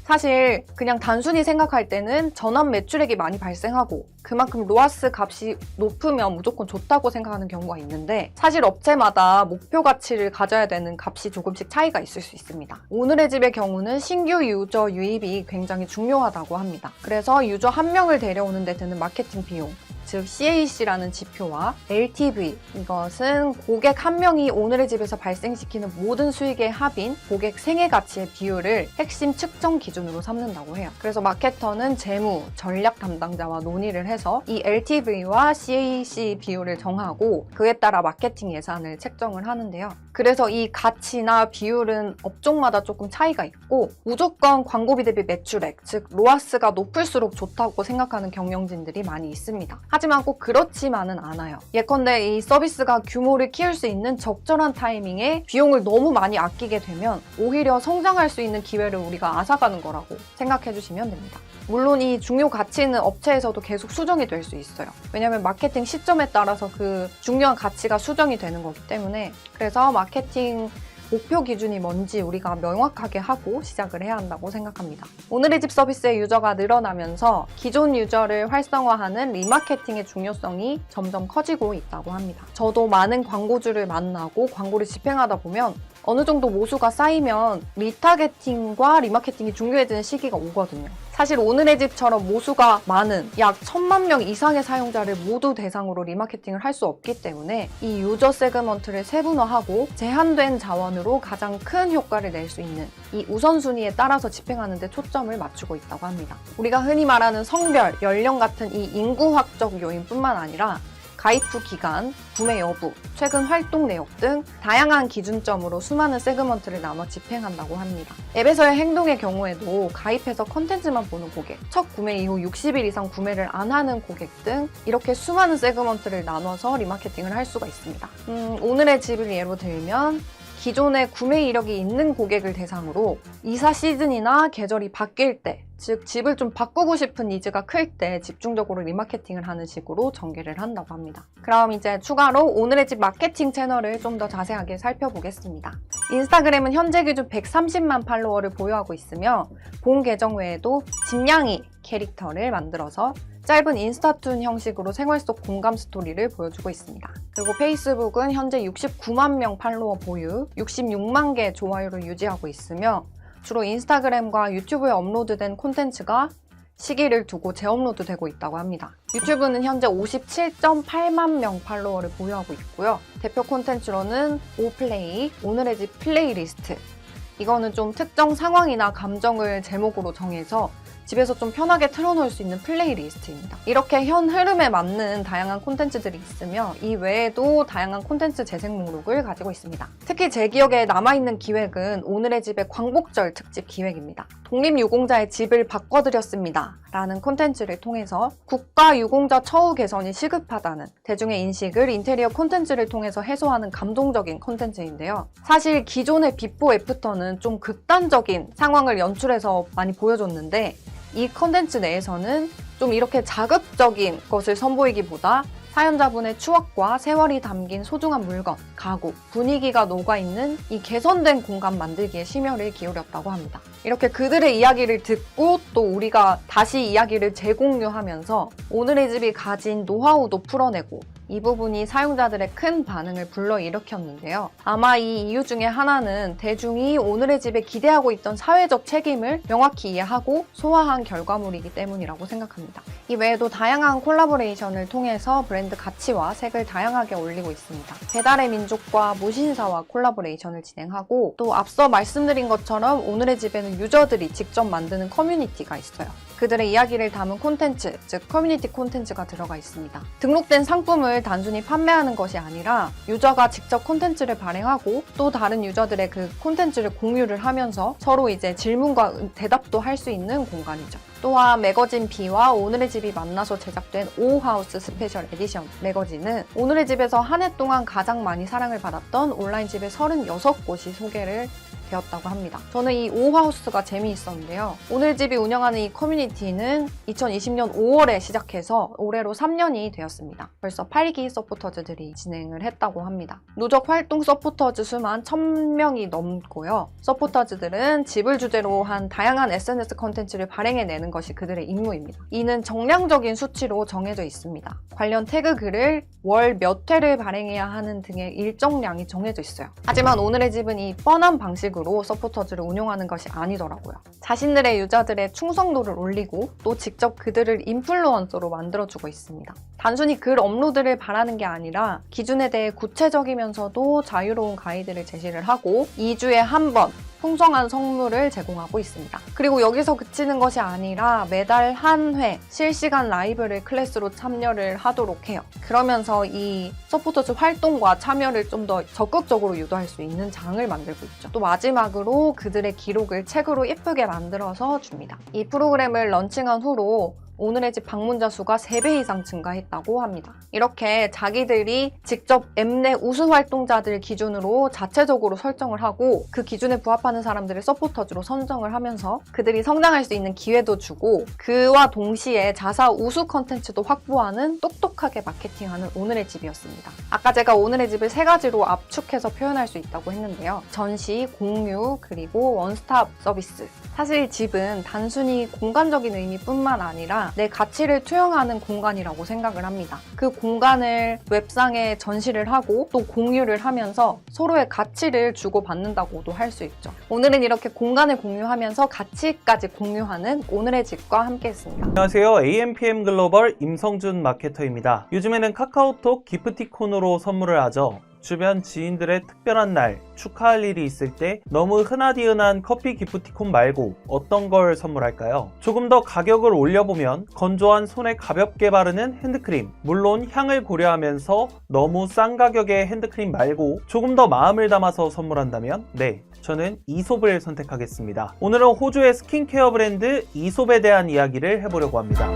사실 그냥 단순히 생각할 때는 전환 매출액이 많이 발생하고 그만큼 로아스 값이 높으면 무조건 좋다고 생각하는 경우가 있는데, 사실 업체마다 목표 가치를 가져야 되는 값이 조금씩 차이가 있을 수 있습니다. 오늘의 집의 경우는 신규 유저 유입이 굉장히 중요하다고 합니다. 그래서 유저 한 명을 데려오는 데 드는 마케팅 비용, 즉 CAC라는 지표와 LTV, 이것은 고객 한 명이 오늘의 집에서 발생시키는 모든 수익의 합인 고객 생애 가치의 비율을 핵심 측정 기준으로 삼는다고 해요. 그래서 마케터는 재무, 전략 담당자와 논의를 해서 이 LTV와 CAC 비율을 정하고 그에 따라 마케팅 예산을 책정을 하는데요. 그래서 이 가치나 비율은 업종마다 조금 차이가 있고, 무조건 광고비 대비 매출액, 즉 로아스가 높을수록 좋다고 생각하는 경영진들이 많이 있습니다. 하지만 꼭 그렇지만은 않아요. 예컨대 이 서비스가 규모를 키울 수 있는 적절한 타이밍에 비용을 너무 많이 아끼게 되면 오히려 성장할 수 있는 기회를 우리가 앗아가는 거라고 생각해 주시면 됩니다. 물론 이 중요 가치는 업체에서도 계속 수정이 될 수 있어요. 왜냐하면 마케팅 시점에 따라서 그 중요한 가치가 수정이 되는 거기 때문에, 그래서 마케팅 목표 기준이 뭔지 우리가 명확하게 하고 시작을 해야 한다고 생각합니다. 오늘의 집 서비스의 유저가 늘어나면서 기존 유저를 활성화하는 리마케팅의 중요성이 점점 커지고 있다고 합니다. 저도 많은 광고주를 만나고 광고를 집행하다 보면 어느 정도 모수가 쌓이면 리타게팅과 리마케팅이 중요해지는 시기가 오거든요. 사실 오늘의 집처럼 모수가 많은 약 1,000만 명 이상의 사용자를 모두 대상으로 리마케팅을 할 수 없기 때문에 이 유저 세그먼트를 세분화하고 제한된 자원으로 가장 큰 효과를 낼 수 있는 이 우선순위에 따라서 집행하는 데 초점을 맞추고 있다고 합니다. 우리가 흔히 말하는 성별, 연령 같은 이 인구학적 요인뿐만 아니라 가입 후 기간, 구매 여부, 최근 활동 내역 등 다양한 기준점으로 수많은 세그먼트를 나눠 집행한다고 합니다. 앱에서의 행동의 경우에도 가입해서 컨텐츠만 보는 고객, 첫 구매 이후 60일 이상 구매를 안 하는 고객 등 이렇게 수많은 세그먼트를 나눠서 리마케팅을 할 수가 있습니다. 오늘의 집을 예로 들면 기존에 구매 이력이 있는 고객을 대상으로 이사 시즌이나 계절이 바뀔 때, 즉 집을 좀 바꾸고 싶은 니즈가 클 때 집중적으로 리마케팅을 하는 식으로 전개를 한다고 합니다. 그럼 이제 추가로 오늘의 집 마케팅 채널을 좀 더 자세하게 살펴보겠습니다. 인스타그램은 현재 기준 130만 팔로워를 보유하고 있으며 본 계정 외에도 집냥이 캐릭터를 만들어서 짧은 인스타툰 형식으로 생활 속 공감 스토리를 보여주고 있습니다. 그리고 페이스북은 현재 69만 명 팔로워 보유, 66만 개 좋아요를 유지하고 있으며 주로 인스타그램과 유튜브에 업로드된 콘텐츠가 시기를 두고 재업로드 되고 있다고 합니다. 유튜브는 현재 57.8만 명 팔로워를 보유하고 있고요. 대표 콘텐츠로는 오플레이, 오늘의 집 플레이리스트, 이거는 좀 특정 상황이나 감정을 제목으로 정해서 집에서 좀 편하게 틀어놓을 수 있는 플레이리스트입니다. 이렇게 현 흐름에 맞는 다양한 콘텐츠들이 있으며 이 외에도 다양한 콘텐츠 재생 목록을 가지고 있습니다. 특히 제 기억에 남아있는 기획은 오늘의 집의 광복절 특집 기획입니다. 독립유공자의 집을 바꿔드렸습니다 라는 콘텐츠를 통해서 국가 유공자 처우 개선이 시급하다는 대중의 인식을 인테리어 콘텐츠를 통해서 해소하는 감동적인 콘텐츠인데요. 사실 기존의 비포 애프터는 좀 극단적인 상황을 연출해서 많이 보여줬는데 이 콘텐츠 내에서는 좀 이렇게 자극적인 것을 선보이기보다 사연자분의 추억과 세월이 담긴 소중한 물건, 가구, 분위기가 녹아있는 이 개선된 공간 만들기에 심혈을 기울였다고 합니다. 이렇게 그들의 이야기를 듣고 또 우리가 다시 이야기를 재공유하면서 오늘의 집이 가진 노하우도 풀어내고 이 부분이 사용자들의 큰 반응을 불러일으켰는데요. 아마 이 이유 중에 하나는 대중이 오늘의 집에 기대하고 있던 사회적 책임을 명확히 이해하고 소화한 결과물이기 때문이라고 생각합니다. 이 외에도 다양한 콜라보레이션을 통해서 브랜드 가치와 색을 다양하게 올리고 있습니다. 배달의 민족과 무신사와 콜라보레이션을 진행하고 또 앞서 말씀드린 것처럼 오늘의 집에는 유저들이 직접 만드는 커뮤니티가 있어요. 그들의 이야기를 담은 콘텐츠, 즉 커뮤니티 콘텐츠가 들어가 있습니다. 등록된 상품을 단순히 판매하는 것이 아니라 유저가 직접 콘텐츠를 발행하고 또 다른 유저들의 그 콘텐츠를 공유를 하면서 서로 이제 질문과 대답도 할 수 있는 공간이죠. 또한 매거진 B와 오늘의 집이 만나서 제작된 오하우스 스페셜 에디션 매거진은 오늘의 집에서 한 해 동안 가장 많이 사랑을 받았던 온라인 집의 36곳이 소개를 되었다고 합니다. 저는 이 오하우스가 재미있었는데요. 오늘 집이 운영하는 이 커뮤니티는 2020년 5월에 시작해서 올해로 3년이 되었습니다. 벌써 8기 서포터즈들이 진행을 했다고 합니다. 누적 활동 서포터즈 수만 1000명이 넘고요. 서포터즈들은 집을 주제로 한 다양한 SNS 콘텐츠를 발행해내는 것이 그들의 임무입니다. 이는 정량적인 수치로 정해져 있습니다. 관련 태그 글을 월 몇 회를 발행해야 하는 등의 일정량이 정해져 있어요. 하지만 오늘의 집은 이 뻔한 방식으로 서포터즈를 운용하는 것이 아니더라고요. 자신들의 유저들의 충성도를 올리고 또 직접 그들을 인플루언서로 만들어주고 있습니다. 단순히 글 업로드를 바라는 게 아니라 기준에 대해 구체적이면서도 자유로운 가이드를 제시를 하고 2주에 한 번 풍성한 선물을 제공하고 있습니다. 그리고 여기서 그치는 것이 아니라 매달 한 회 실시간 라이브를 클래스로 참여를 하도록 해요. 그러면서 이 서포터즈 활동과 참여를 좀 더 적극적으로 유도할 수 있는 장을 만들고 있죠. 또 마지막으로 그들의 기록을 책으로 예쁘게 만들어서 줍니다. 이 프로그램을 런칭한 후로 오늘의 집 방문자 수가 3배 이상 증가했다고 합니다. 이렇게 자기들이 직접 엠넷 우수 활동자들 기준으로 자체적으로 설정을 하고 그 기준에 부합하는 사람들을 서포터즈로 선정을 하면서 그들이 성장할 수 있는 기회도 주고 그와 동시에 자사 우수 컨텐츠도 확보하는 똑똑하게 마케팅하는 오늘의 집이었습니다. 아까 제가 오늘의 집을 3가지로 압축해서 표현할 수 있다고 했는데요. 전시, 공유, 그리고 원스톱 서비스. 사실 집은 단순히 공간적인 의미뿐만 아니라 내 가치를 투영하는 공간이라고 생각을 합니다. 그 공간을 웹상에 전시를 하고 또 공유를 하면서 서로의 가치를 주고받는다고도 할 수 있죠. 오늘은 이렇게 공간을 공유하면서 가치까지 공유하는 오늘의 집과 함께 했습니다. 안녕하세요. AMPM 글로벌 임성준 마케터입니다. 요즘에는 카카오톡 기프티콘으로 선물을 하죠. 주변 지인들의 특별한 날, 축하할 일이 있을 때 너무 흔하디흔한 커피 기프티콘 말고 어떤 걸 선물할까요? 조금 더 가격을 올려보면 건조한 손에 가볍게 바르는 핸드크림, 물론 향을 고려하면서 너무 싼 가격의 핸드크림 말고 조금 더 마음을 담아서 선물한다면 네, 저는 이솝을 선택하겠습니다. 오늘은 호주의 스킨케어 브랜드 이솝에 대한 이야기를 해보려고 합니다.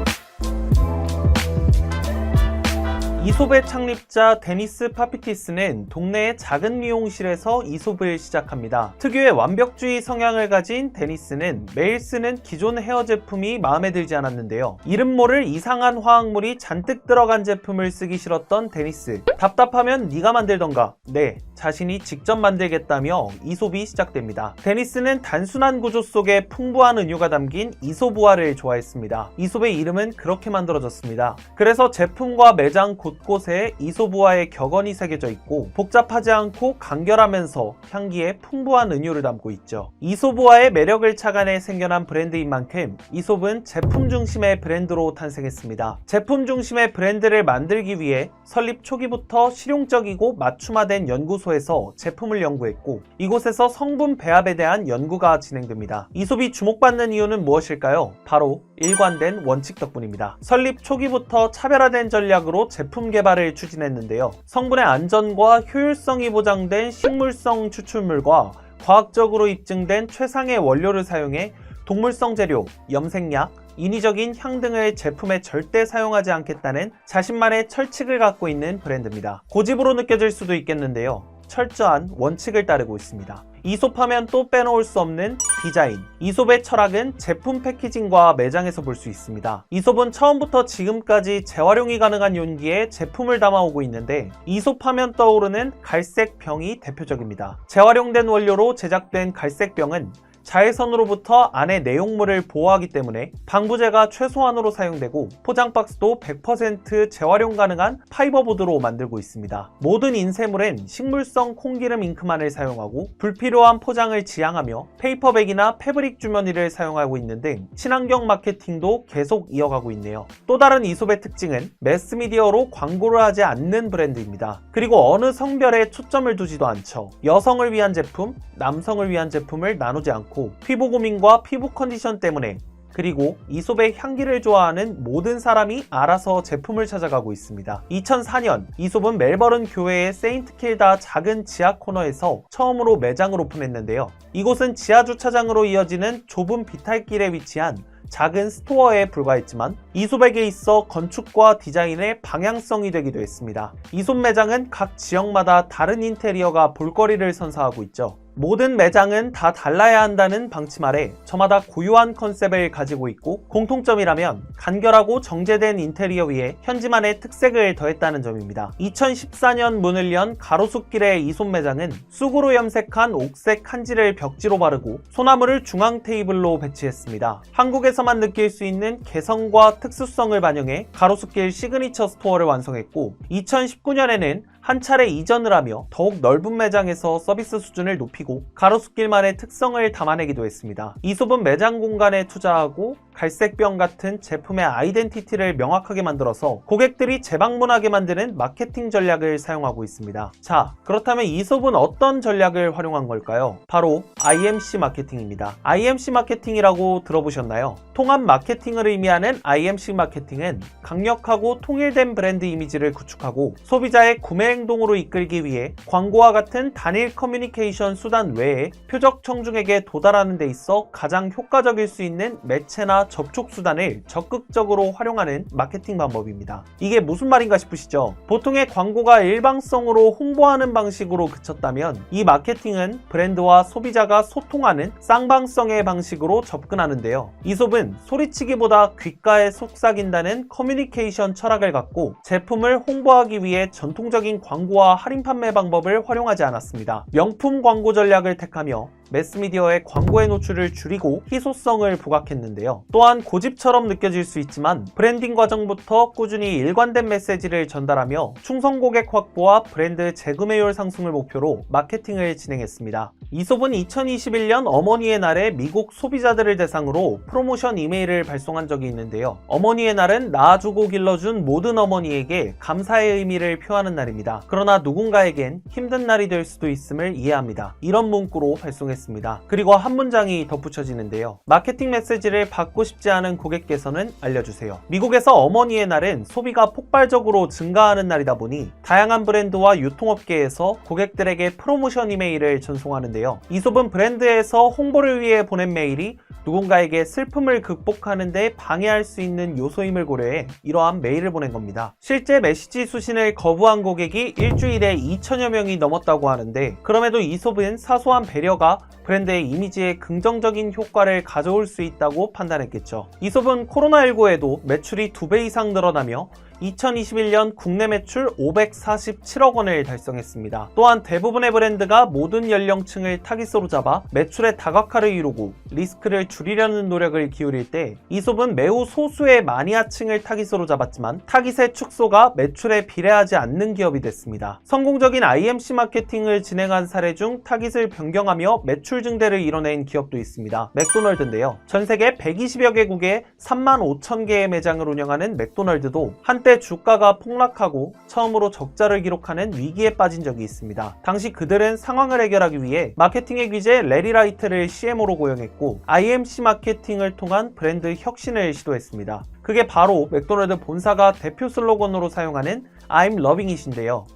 이솝의 창립자 데니스 파피티스는 동네의 작은 미용실에서 이솝을 시작합니다. 특유의 완벽주의 성향을 가진 데니스는 매일 쓰는 기존 헤어 제품이 마음에 들지 않았는데요. 이름 모를 이상한 화학물이 잔뜩 들어간 제품을 쓰기 싫었던 데니스. 답답하면 네가 만들던가. 네, 자신이 직접 만들겠다며 이솝이 시작됩니다. 데니스는 단순한 구조 속에 풍부한 은유가 담긴 이솝우화를 좋아했습니다. 이솝의 이름은 그렇게 만들어졌습니다. 그래서 제품과 매장 곳 곳곳에 이솝우화의 격언이 새겨져 있고 복잡하지 않고 간결하면서 향기에 풍부한 은유를 담고 있죠. 이솝우화의 매력을 착안해 생겨난 브랜드인 만큼 이솝은 제품 중심의 브랜드로 탄생했습니다. 제품 중심의 브랜드를 만들기 위해 설립 초기부터 실용적이고 맞춤화된 연구소에서 제품을 연구했고 이곳에서 성분 배합에 대한 연구가 진행됩니다. 이솝이 주목받는 이유는 무엇일까요? 바로 일관된 원칙 덕분입니다. 설립 초기부터 차별화된 전략으로 제품 개발을 추진했는데요. 성분의 안전과 효율성이 보장된 식물성 추출물과 과학적으로 입증된 최상의 원료를 사용해 동물성 재료, 염색약, 인위적인 향 등을 제품에 절대 사용하지 않겠다는 자신만의 철칙을 갖고 있는 브랜드입니다. 고집으로 느껴질 수도 있겠는데요. 철저한 원칙을 따르고 있습니다. 이솝하면 또 빼놓을 수 없는 디자인. 이솝의 철학은 제품 패키징과 매장에서 볼 수 있습니다. 이솝은 처음부터 지금까지 재활용이 가능한 용기에 제품을 담아오고 있는데 이솝하면 떠오르는 갈색 병이 대표적입니다. 재활용된 원료로 제작된 갈색 병은 자외선으로부터 안의 내용물을 보호하기 때문에 방부제가 최소한으로 사용되고 포장 박스도 100% 재활용 가능한 파이버보드로 만들고 있습니다. 모든 인쇄물엔 식물성 콩기름 잉크만을 사용하고 불필요한 포장을 지양하며 페이퍼백이나 패브릭 주머니를 사용하고 있는 등 친환경 마케팅도 계속 이어가고 있네요. 또 다른 이솝의 특징은 매스미디어로 광고를 하지 않는 브랜드입니다. 그리고 어느 성별에 초점을 두지도 않죠. 여성을 위한 제품, 남성을 위한 제품을 나누지 않고 피부 고민과 피부 컨디션 때문에 그리고 이솝의 향기를 좋아하는 모든 사람이 알아서 제품을 찾아가고 있습니다. 2004년 이솝은 멜버른 교회의 세인트 킬다 작은 지하 코너에서 처음으로 매장을 오픈했는데요. 이곳은 지하 주차장으로 이어지는 좁은 비탈길에 위치한 작은 스토어에 불과했지만 이솝에게 있어 건축과 디자인의 방향성이 되기도 했습니다. 이솝 매장은 각 지역마다 다른 인테리어가 볼거리를 선사하고 있죠. 모든 매장은 다 달라야 한다는 방침 아래 저마다 고유한 컨셉을 가지고 있고 공통점이라면 간결하고 정제된 인테리어 위에 현지만의 특색을 더했다는 점입니다. 2014년 문을 연 가로수길의 이솝 매장은 쑥으로 염색한 옥색 칸지를 벽지로 바르고 소나무를 중앙 테이블로 배치했습니다. 한국에서만 느낄 수 있는 개성과 특수성을 반영해 가로수길 시그니처 스토어를 완성했고 2019년에는 한 차례 이전을 하며 더욱 넓은 매장에서 서비스 수준을 높이고 가로수길만의 특성을 담아내기도 했습니다. 이솝은 매장 공간에 투자하고 갈색병 같은 제품의 아이덴티티를 명확하게 만들어서 고객들이 재방문하게 만드는 마케팅 전략을 사용하고 있습니다. 자, 그렇다면 이솝은 어떤 전략을 활용한 걸까요? 바로 IMC 마케팅입니다. IMC 마케팅이라고 들어보셨나요? 통합 마케팅을 의미하는 IMC 마케팅은 강력하고 통일된 브랜드 이미지를 구축하고 소비자의 구매 행동으로 이끌기 위해 광고와 같은 단일 커뮤니케이션 수단 외에 표적 청중에게 도달하는 데 있어 가장 효과적일 수 있는 매체나 접촉 수단을 적극적으로 활용하는 마케팅 방법입니다. 이게 무슨 말인가 싶으시죠? 보통의 광고가 일방성으로 홍보하는 방식으로 그쳤다면 이 마케팅은 브랜드와 소비자가 소통하는 쌍방성의 방식으로 접근하는데요. 이솝은 소리치기보다 귓가에 속삭인다는 커뮤니케이션 철학을 갖고 제품을 홍보하기 위해 전통적인 광고와 할인 판매 방법을 활용하지 않았습니다. 명품 광고 전략을 택하며 매스미디어의 광고의 노출을 줄이고 희소성을 부각했는데요. 또한 고집처럼 느껴질 수 있지만 브랜딩 과정부터 꾸준히 일관된 메시지를 전달하며 충성 고객 확보와 브랜드 재구매율 상승을 목표로 마케팅을 진행했습니다. 이솝은 2021년 어머니의 날에 미국 소비자들을 대상으로 프로모션 이메일을 발송한 적이 있는데요. 어머니의 날은 낳아주고 길러준 모든 어머니에게 감사의 의미를 표하는 날입니다. 그러나 누군가에겐 힘든 날이 될 수도 있음을 이해합니다. 이런 문구로 발송했습니다. 그리고 한 문장이 덧붙여지는데요. 마케팅 메시지를 받고 싶지 않은 고객께서는 알려주세요. 미국에서 어머니의 날은 소비가 폭발적으로 증가하는 날이다 보니 다양한 브랜드와 유통업계에서 고객들에게 프로모션 이메일을 전송하는데요. 이솝은 브랜드에서 홍보를 위해 보낸 메일이 누군가에게 슬픔을 극복하는 데 방해할 수 있는 요소임을 고려해 이러한 메일을 보낸 겁니다. 실제 메시지 수신을 거부한 고객이 일주일에 2천여 명이 넘었다고 하는데 그럼에도 이솝은 사소한 배려가 브랜드의 이미지에 긍정적인 효과를 가져올 수 있다고 판단했겠죠. 이솝은 코로나19에도 매출이 2배 이상 늘어나며 2021년 국내 매출 547억 원을 달성했습니다. 또한 대부분의 브랜드가 모든 연령층을 타깃으로 잡아 매출의 다각화를 이루고 리스크를 줄이려는 노력을 기울일 때 이솝은 매우 소수의 마니아층을 타깃으로 잡았지만 타깃의 축소가 매출에 비례하지 않는 기업이 됐습니다. 성공적인 IMC 마케팅을 진행한 사례 중 타깃을 변경하며 매출 증대를 이뤄낸 기업도 있습니다. 맥도널드인데요. 전 세계 120여 개국에 3만 5천 개의 매장을 운영하는 맥도널드도 한때 주가가 폭락하고 처음으로 적자를 기록하는 위기에 빠진 적이 있습니다. 당시 그들은 상황을 해결하기 위해 마케팅의 귀재 레리 라이트를 CMO로 고용했고 IMC 마케팅을 통한 브랜드 혁신을 시도했습니다. 그게 바로 맥도날드 본사가 대표 슬로건으로 사용하는 I'm loving it인데요.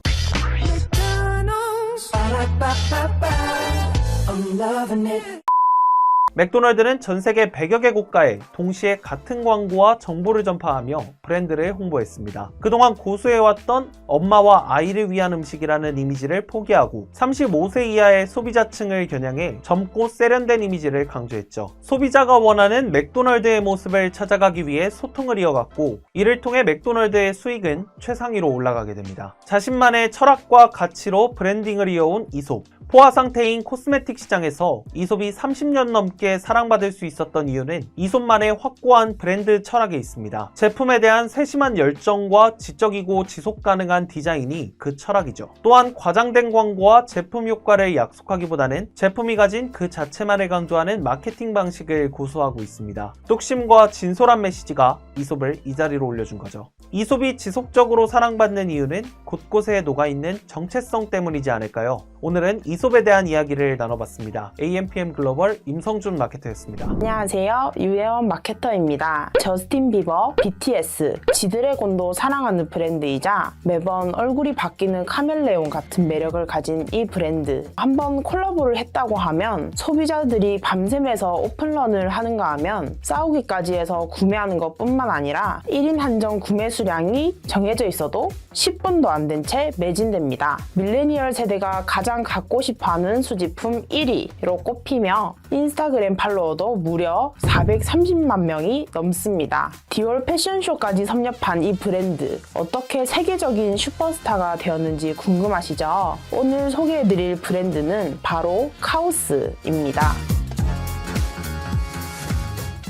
맥도날드는 전 세계 100여 개 국가에 동시에 같은 광고와 정보를 전파하며 브랜드를 홍보했습니다. 그동안 고수해왔던 엄마와 아이를 위한 음식이라는 이미지를 포기하고 35세 이하의 소비자층을 겨냥해 젊고 세련된 이미지를 강조했죠. 소비자가 원하는 맥도날드의 모습을 찾아가기 위해 소통을 이어갔고 이를 통해 맥도날드의 수익은 최상위로 올라가게 됩니다. 자신만의 철학과 가치로 브랜딩을 이어온 이솝. 포화 상태인 코스메틱 시장에서 이솝이 30년 넘게 사랑받을 수 있었던 이유는 이솝만의 확고한 브랜드 철학에 있습니다. 제품에 대한 세심한 열정과 지적이고 지속 가능한 디자인이 그 철학이죠. 또한 과장된 광고와 제품 효과를 약속하기보다는 제품이 가진 그 자체만을 강조하는 마케팅 방식을 고수하고 있습니다. 뚝심과 진솔한 메시지가 이솝을 이 자리로 올려준 거죠. 이솝이 지속적으로 사랑받는 이유는 곳곳에 녹아있는 정체성 때문이지 않을까요? 오늘은 이솝에 대한 이야기를 나눠봤습니다. AMPM 글로벌 임성준 마케터였습니다. 안녕하세요. 유혜원 마케터입니다. 저스틴 비버, BTS, 지드래곤도 사랑하는 브랜드이자 매번 얼굴이 바뀌는 카멜레온 같은 매력을 가진 이 브랜드. 한번 콜라보를 했다고 하면 소비자들이 밤샘에서 오픈런을 하는가 하면 싸우기까지 해서 구매하는 것뿐만 아니라 1인 한정 구매 수량이 정해져 있어도 10분도 안 된 채 매진됩니다. 밀레니얼 세대가 가장 갖고 싶어하는 수집품 1위로 꼽히며 인스타그램 팔로워도 무려 430만 명이 넘습니다. 디올 패션쇼까지 섭렵한 이 브랜드, 어떻게 세계적인 슈퍼스타가 되었는지 궁금하시죠? 오늘 소개해드릴 브랜드는 바로 카오스입니다.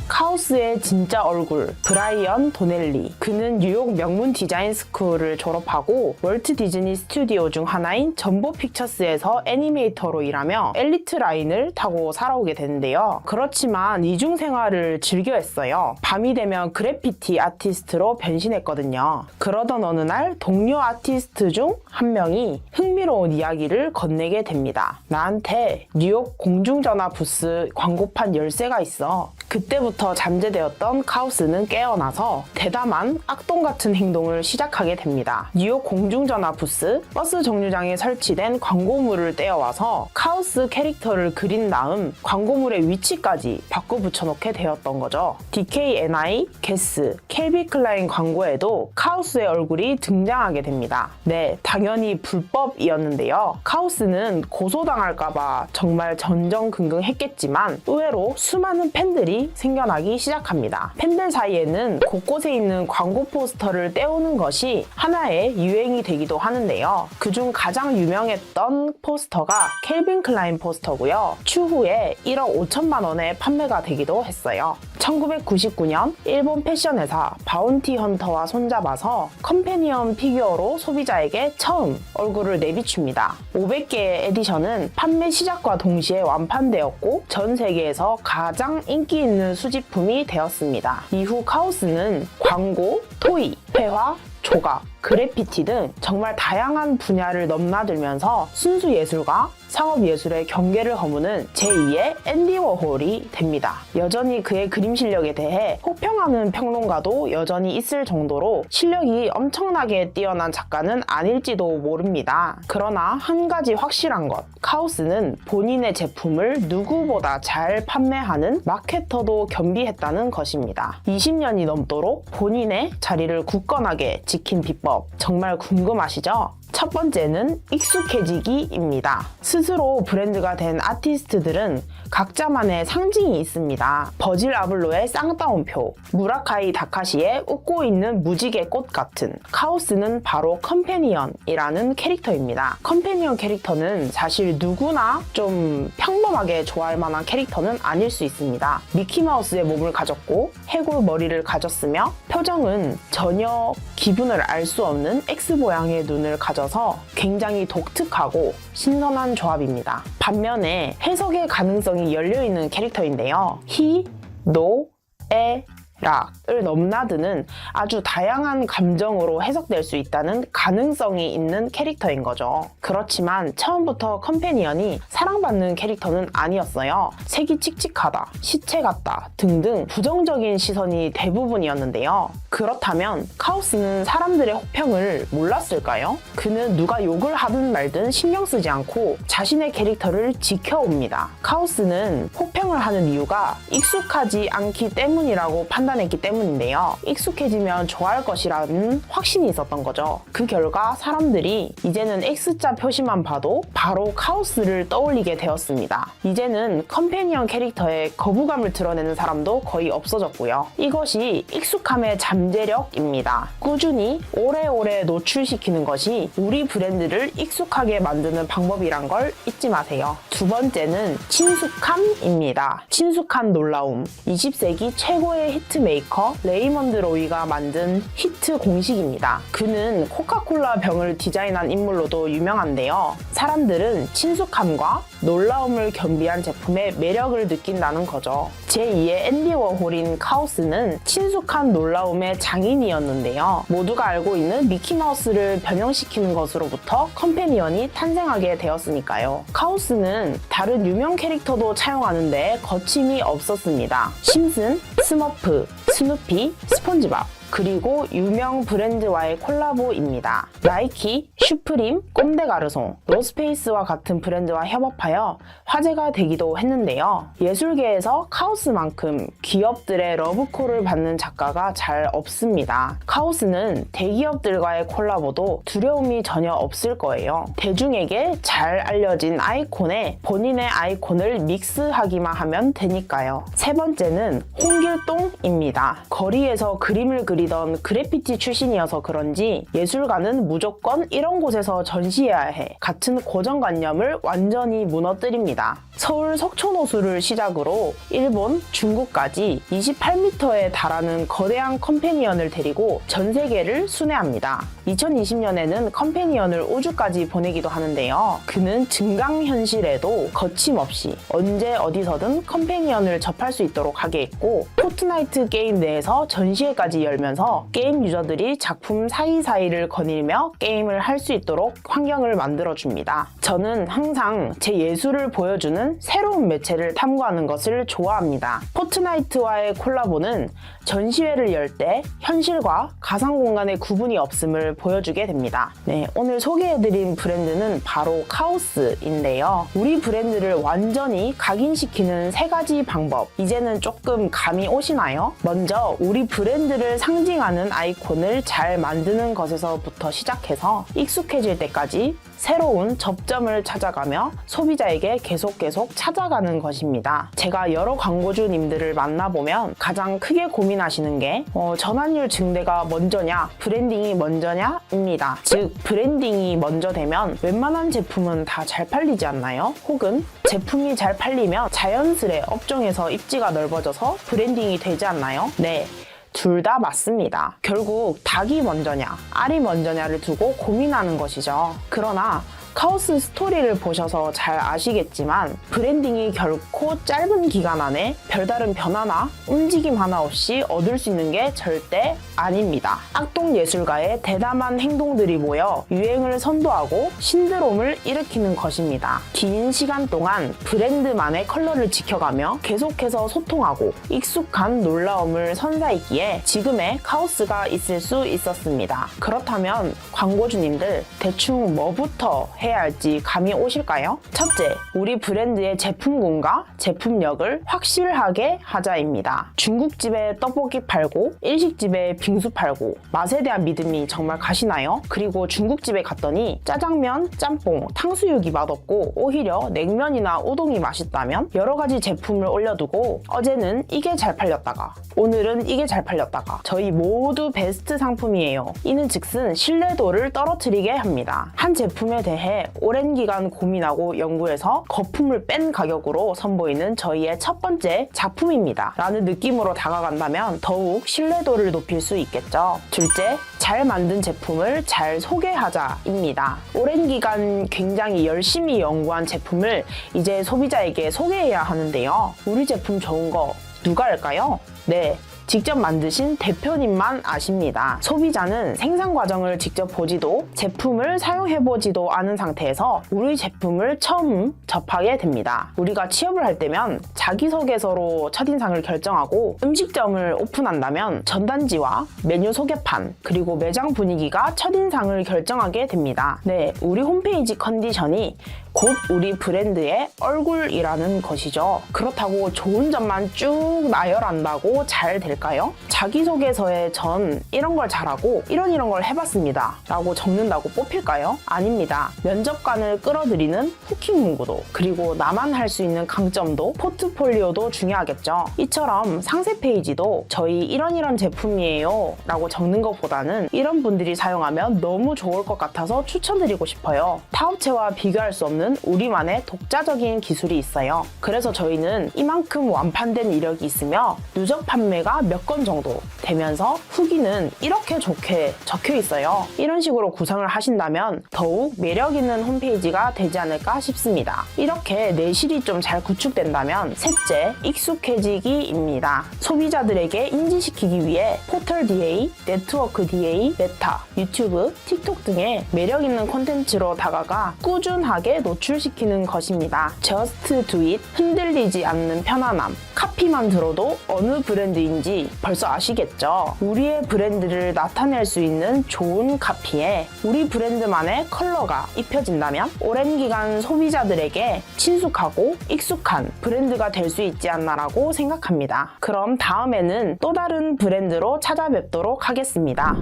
카오스의 진짜 얼굴, 브라이언 도넬리. 그는 뉴욕 명문 디자인 스쿨을 졸업하고 월트 디즈니 스튜디오 중 하나인 전보 픽처스에서 애니메이터로 일하며 엘리트 라인을 타고 살아오게 되는데요. 그렇지만 이중 생활을 즐겨 했어요. 밤이 되면 그래피티 아티스트로 변신했거든요. 그러던 어느 날 동료 아티스트 중 한 명이 흥미로운 이야기를 건네게 됩니다. 나한테 뉴욕 공중전화 부스 광고판 열쇠가 있어. 그때부터 잠재되었던 카오스는 깨어나서 대담한 악동 같은 행동을 시작하게 됩니다. 뉴욕 공중전화 부스, 버스 정류장에 설치된 광고물을 떼어와서 카오스 캐릭터를 그린 다음 광고물의 위치까지 바꿔 붙여놓게 되었던 거죠. DKNI, 게스, 캘비 클라인 광고에도 카오스의 얼굴이 등장하게 됩니다. 네, 당연히 불법이었는데요. 카오스는 고소당할까봐 정말 전전긍긍했겠지만 의외로 수많은 팬들이 생겨나기 시작합니다. 팬들 사이에는 곳곳에 있는 광고 포스터를 떼오는 것이 하나의 유행이 되기도 하는데요. 그중 가장 유명했던 포스터가 캘빈 클라인 포스터고요. 추후에 1억 5천만 원에 판매가 되기도 했어요. 1999년 일본 패션 회사 바운티 헌터와 손잡아서 컴패니언 피규어로 소비자에게 처음 얼굴을 내비춥니다. 500개의 에디션은 판매 시작과 동시에 완판되었고 전 세계에서 가장 인기 있는 수집품이 되었습니다. 이후 카오스는 광고, 토이, 회화, 조각, 그래피티 등 정말 다양한 분야를 넘나들면서 순수 예술과 상업 예술의 경계를 허무는 제2의 앤디 워홀이 됩니다. 여전히 그의 그림 실력에 대해 혹평하는 평론가도 여전히 있을 정도로 실력이 엄청나게 뛰어난 작가는 아닐지도 모릅니다. 그러나 한 가지 확실한 것, 카오스는 본인의 제품을 누구보다 잘 판매하는 마케터도 겸비했다는 것입니다. 20년이 넘도록 본인의 자리를 굳건하게 지킨 비법 정말 궁금하시죠? 첫 번째는 익숙해지기입니다. 스스로 브랜드가 된 아티스트들은 각자만의 상징이 있습니다. 버질 아블로의 쌍따옴표, 무라카이 다카시의 웃고 있는 무지개 꽃 같은, 카오스는 바로 컴패니언이라는 캐릭터입니다. 컴패니언 캐릭터는 사실 누구나 좀 평범하게 좋아할 만한 캐릭터는 아닐 수 있습니다. 미키마우스의 몸을 가졌고 해골 머리를 가졌으며 표정은 전혀 기분을 알 수 없는 X 모양의 눈을 가져서 굉장히 독특하고 신선한 조합입니다. 반면에 해석의 가능성이 열려있는 캐릭터인데요. 히, 노, 에, 락을 넘나드는 아주 다양한 감정으로 해석될 수 있다는 가능성이 있는 캐릭터인 거죠. 그렇지만 처음부터 컴패니언이 사랑받는 캐릭터는 아니었어요. 색이 칙칙하다, 시체 같다 등등 부정적인 시선이 대부분이었는데요. 그렇다면 카오스는 사람들의 혹평을 몰랐을까요? 그는 누가 욕을 하든 말든 신경 쓰지 않고 자신의 캐릭터를 지켜옵니다. 카오스는 혹평을 하는 이유가 익숙하지 않기 때문이라고 판단했기 때문인데요. 익숙해지면 좋아할 것이라는 확신이 있었던 거죠. 그 결과 사람들이 이제는 X자 표시만 봐도 바로 카오스를 떠올리게 되었습니다. 이제는 컴패니언 캐릭터에 거부감을 드러내는 사람도 거의 없어졌고요. 이것이 익숙함의 잠재력입니다. 꾸준히 오래오래 노출시키는 것이 우리 브랜드를 익숙하게 만드는 방법이란 걸 잊지 마세요. 두 번째는 친숙함입니다. 친숙한 놀라움. 20세기 최고의 히트메이커 레이먼드 로이가 만든 히트 공식입니다. 그는 코카콜라 병을 디자인한 인물로도 유명한데요. 사람들은 친숙함과 놀라움을 겸비한 제품의 매력을 느낀다는 거죠. 제2의 앤디 워홀인 카오스는 친숙한 놀라움의 장인이었는데요. 모두가 알고 있는 미키마우스를 변형시키는 것으로부터 컴패니언이 탄생하게 되었으니까요. 카오스는 다른 유명 캐릭터도 차용하는데 거침이 없었습니다. 심슨, 스머프, 스누피, 스폰지밥, 그리고 유명 브랜드와의 콜라보입니다. 나이키, 슈프림, 꼼데가르송, 노스페이스와 같은 브랜드와 협업하여 화제가 되기도 했는데요. 예술계에서 카오스만큼 기업들의 러브콜을 받는 작가가 잘 없습니다. 카오스는 대기업들과의 콜라보도 두려움이 전혀 없을 거예요. 대중에게 잘 알려진 아이콘에 본인의 아이콘을 믹스하기만 하면 되니까요. 세 번째는 홍길동입니다. 거리에서 그림을 그리던 그래피티 출신이어서 그런지 예술가는 무조건 이런 곳에서 전시해야 해 같은 고정관념을 완전히 무너뜨립니다. 서울 석촌호수를 시작으로 일본, 중국까지 28m에 달하는 거대한 컴패니언을 데리고 전 세계를 순회합니다. 2020년에는 컴패니언을 우주까지 보내기도 하는데요. 그는 증강현실에도 거침없이 언제 어디서든 컴패니언을 접할 수 있도록 하게 했고 포트나이트 게임 내에서 전시회까지 열면서 게임 유저들이 작품 사이사이를 거닐며 게임을 할 수 있도록 환경을 만들어줍니다. 저는 항상 제 예술을 보여주는 새로운 매체를 탐구하는 것을 좋아합니다. 포트나이트와의 콜라보는 전시회를 열 때 현실과 가상 공간의 구분이 없음을 보여주게 됩니다. 네, 오늘 소개해드린 브랜드는 바로 카오스인데요. 우리 브랜드를 완전히 각인시키는 세 가지 방법, 이제는 조금 감이 오시나요? 먼저 우리 브랜드를 상징하는 아이콘을 잘 만드는 것에서부터 시작해서 익숙해질 때까지 새로운 접점을 찾아가며 소비자에게 계속 찾아가는 것입니다. 제가 여러 광고주님들을 만나보면 가장 크게 고민하시는 게 전환율 증대가 먼저냐, 브랜딩이 먼저냐 입니다. 즉, 브랜딩이 먼저 되면 웬만한 제품은 다 잘 팔리지 않나요? 혹은 제품이 잘 팔리면 자연스레 업종에서 입지가 넓어져서 브랜딩이 되지 않나요? 네. 둘 다 맞습니다. 결국 닭이 먼저냐, 알이 먼저냐를 두고 고민하는 것이죠. 그러나 카오스 스토리를 보셔서 잘 아시겠지만 브랜딩이 결코 짧은 기간 안에 별다른 변화나 움직임 하나 없이 얻을 수 있는 게 절대 아닙니다. 악동 예술가의 대담한 행동들이 모여 유행을 선도하고 신드롬을 일으키는 것입니다. 긴 시간 동안 브랜드만의 컬러를 지켜가며 계속해서 소통하고 익숙한 놀라움을 선사했기에 지금의 카오스가 있을 수 있었습니다. 그렇다면 광고주님들 대충 뭐부터 해야 할지 감이 오실까요? 첫째, 우리 브랜드의 제품군과 제품력을 확실하게 하자입니다. 중국집에 떡볶이 팔고 일식집에 빙수 팔고 맛에 대한 믿음이 정말 가시나요? 그리고 중국집에 갔더니 짜장면, 짬뽕, 탕수육이 맛없고 오히려 냉면이나 우동이 맛있다면 여러 가지 제품을 올려두고 어제는 이게 잘 팔렸다가 오늘은 이게 잘 팔렸다가 저희 모두 베스트 상품이에요. 이는 즉슨 신뢰도를 떨어뜨리게 합니다. 한 제품에 대해 오랜 기간 고민하고 연구해서 거품을 뺀 가격으로 선보이는 저희의 첫 번째 작품입니다. 라는 느낌으로 다가간다면 더욱 신뢰도를 높일 수 있겠죠. 둘째, 잘 만든 제품을 잘 소개하자입니다. 오랜 기간 굉장히 열심히 연구한 제품을 이제 소비자에게 소개해야 하는데요. 우리 제품 좋은 거 누가 알까요? 네, 직접 만드신 대표님만 아십니다. 소비자는 생산 과정을 직접 보지도 제품을 사용해보지도 않은 상태에서 우리 제품을 처음 접하게 됩니다. 우리가 취업을 할 때면 자기소개서로 첫인상을 결정하고 음식점을 오픈한다면 전단지와 메뉴 소개판 그리고 매장 분위기가 첫인상을 결정하게 됩니다. 네, 우리 홈페이지 컨디션이 곧 우리 브랜드의 얼굴이라는 것이죠. 그렇다고 좋은 점만 쭉 나열한다고 잘 될까요? 자기소개서에 전 이런 걸 잘하고 이런 걸 해봤습니다 라고 적는다고 뽑힐까요? 아닙니다. 면접관을 끌어들이는 후킹 문구도 그리고 나만 할 수 있는 강점도 포트폴리오도 중요하겠죠. 이처럼 상세 페이지도 저희 이런 제품이에요 라고 적는 것보다는 이런 분들이 사용하면 너무 좋을 것 같아서 추천드리고 싶어요. 타업체와 비교할 수 없는 우리만의 독자적인 기술이 있어요. 그래서 저희는 이만큼 완판된 이력이 있으며 누적 판매가 몇 건 정도 되면서 후기는 이렇게 좋게 적혀 있어요. 이런 식으로 구성을 하신다면 더욱 매력 있는 홈페이지가 되지 않을까 싶습니다. 이렇게 내실이 좀 잘 구축된다면 셋째, 익숙해지기입니다. 소비자들에게 인지시키기 위해 포털 DA, 네트워크 DA, 메타, 유튜브, 틱톡 등의 매력 있는 콘텐츠로 다가가 꾸준하게 노출시키는 것입니다. Just do it, 흔들리지 않는 편안함. 카피만 들어도 어느 브랜드인지 벌써 아시겠죠? 우리의 브랜드를 나타낼 수 있는 좋은 카피에 우리 브랜드만의 컬러가 입혀진다면 오랜 기간 소비자들에게 친숙하고 익숙한 브랜드가 될 수 있지 않나라고 생각합니다. 그럼 다음에는 또 다른 브랜드로 찾아뵙도록 하겠습니다.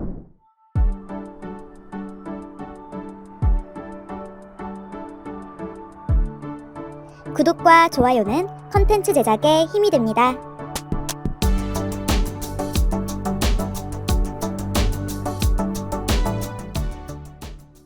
구독과 좋아요는 컨텐츠 제작에 힘이 됩니다.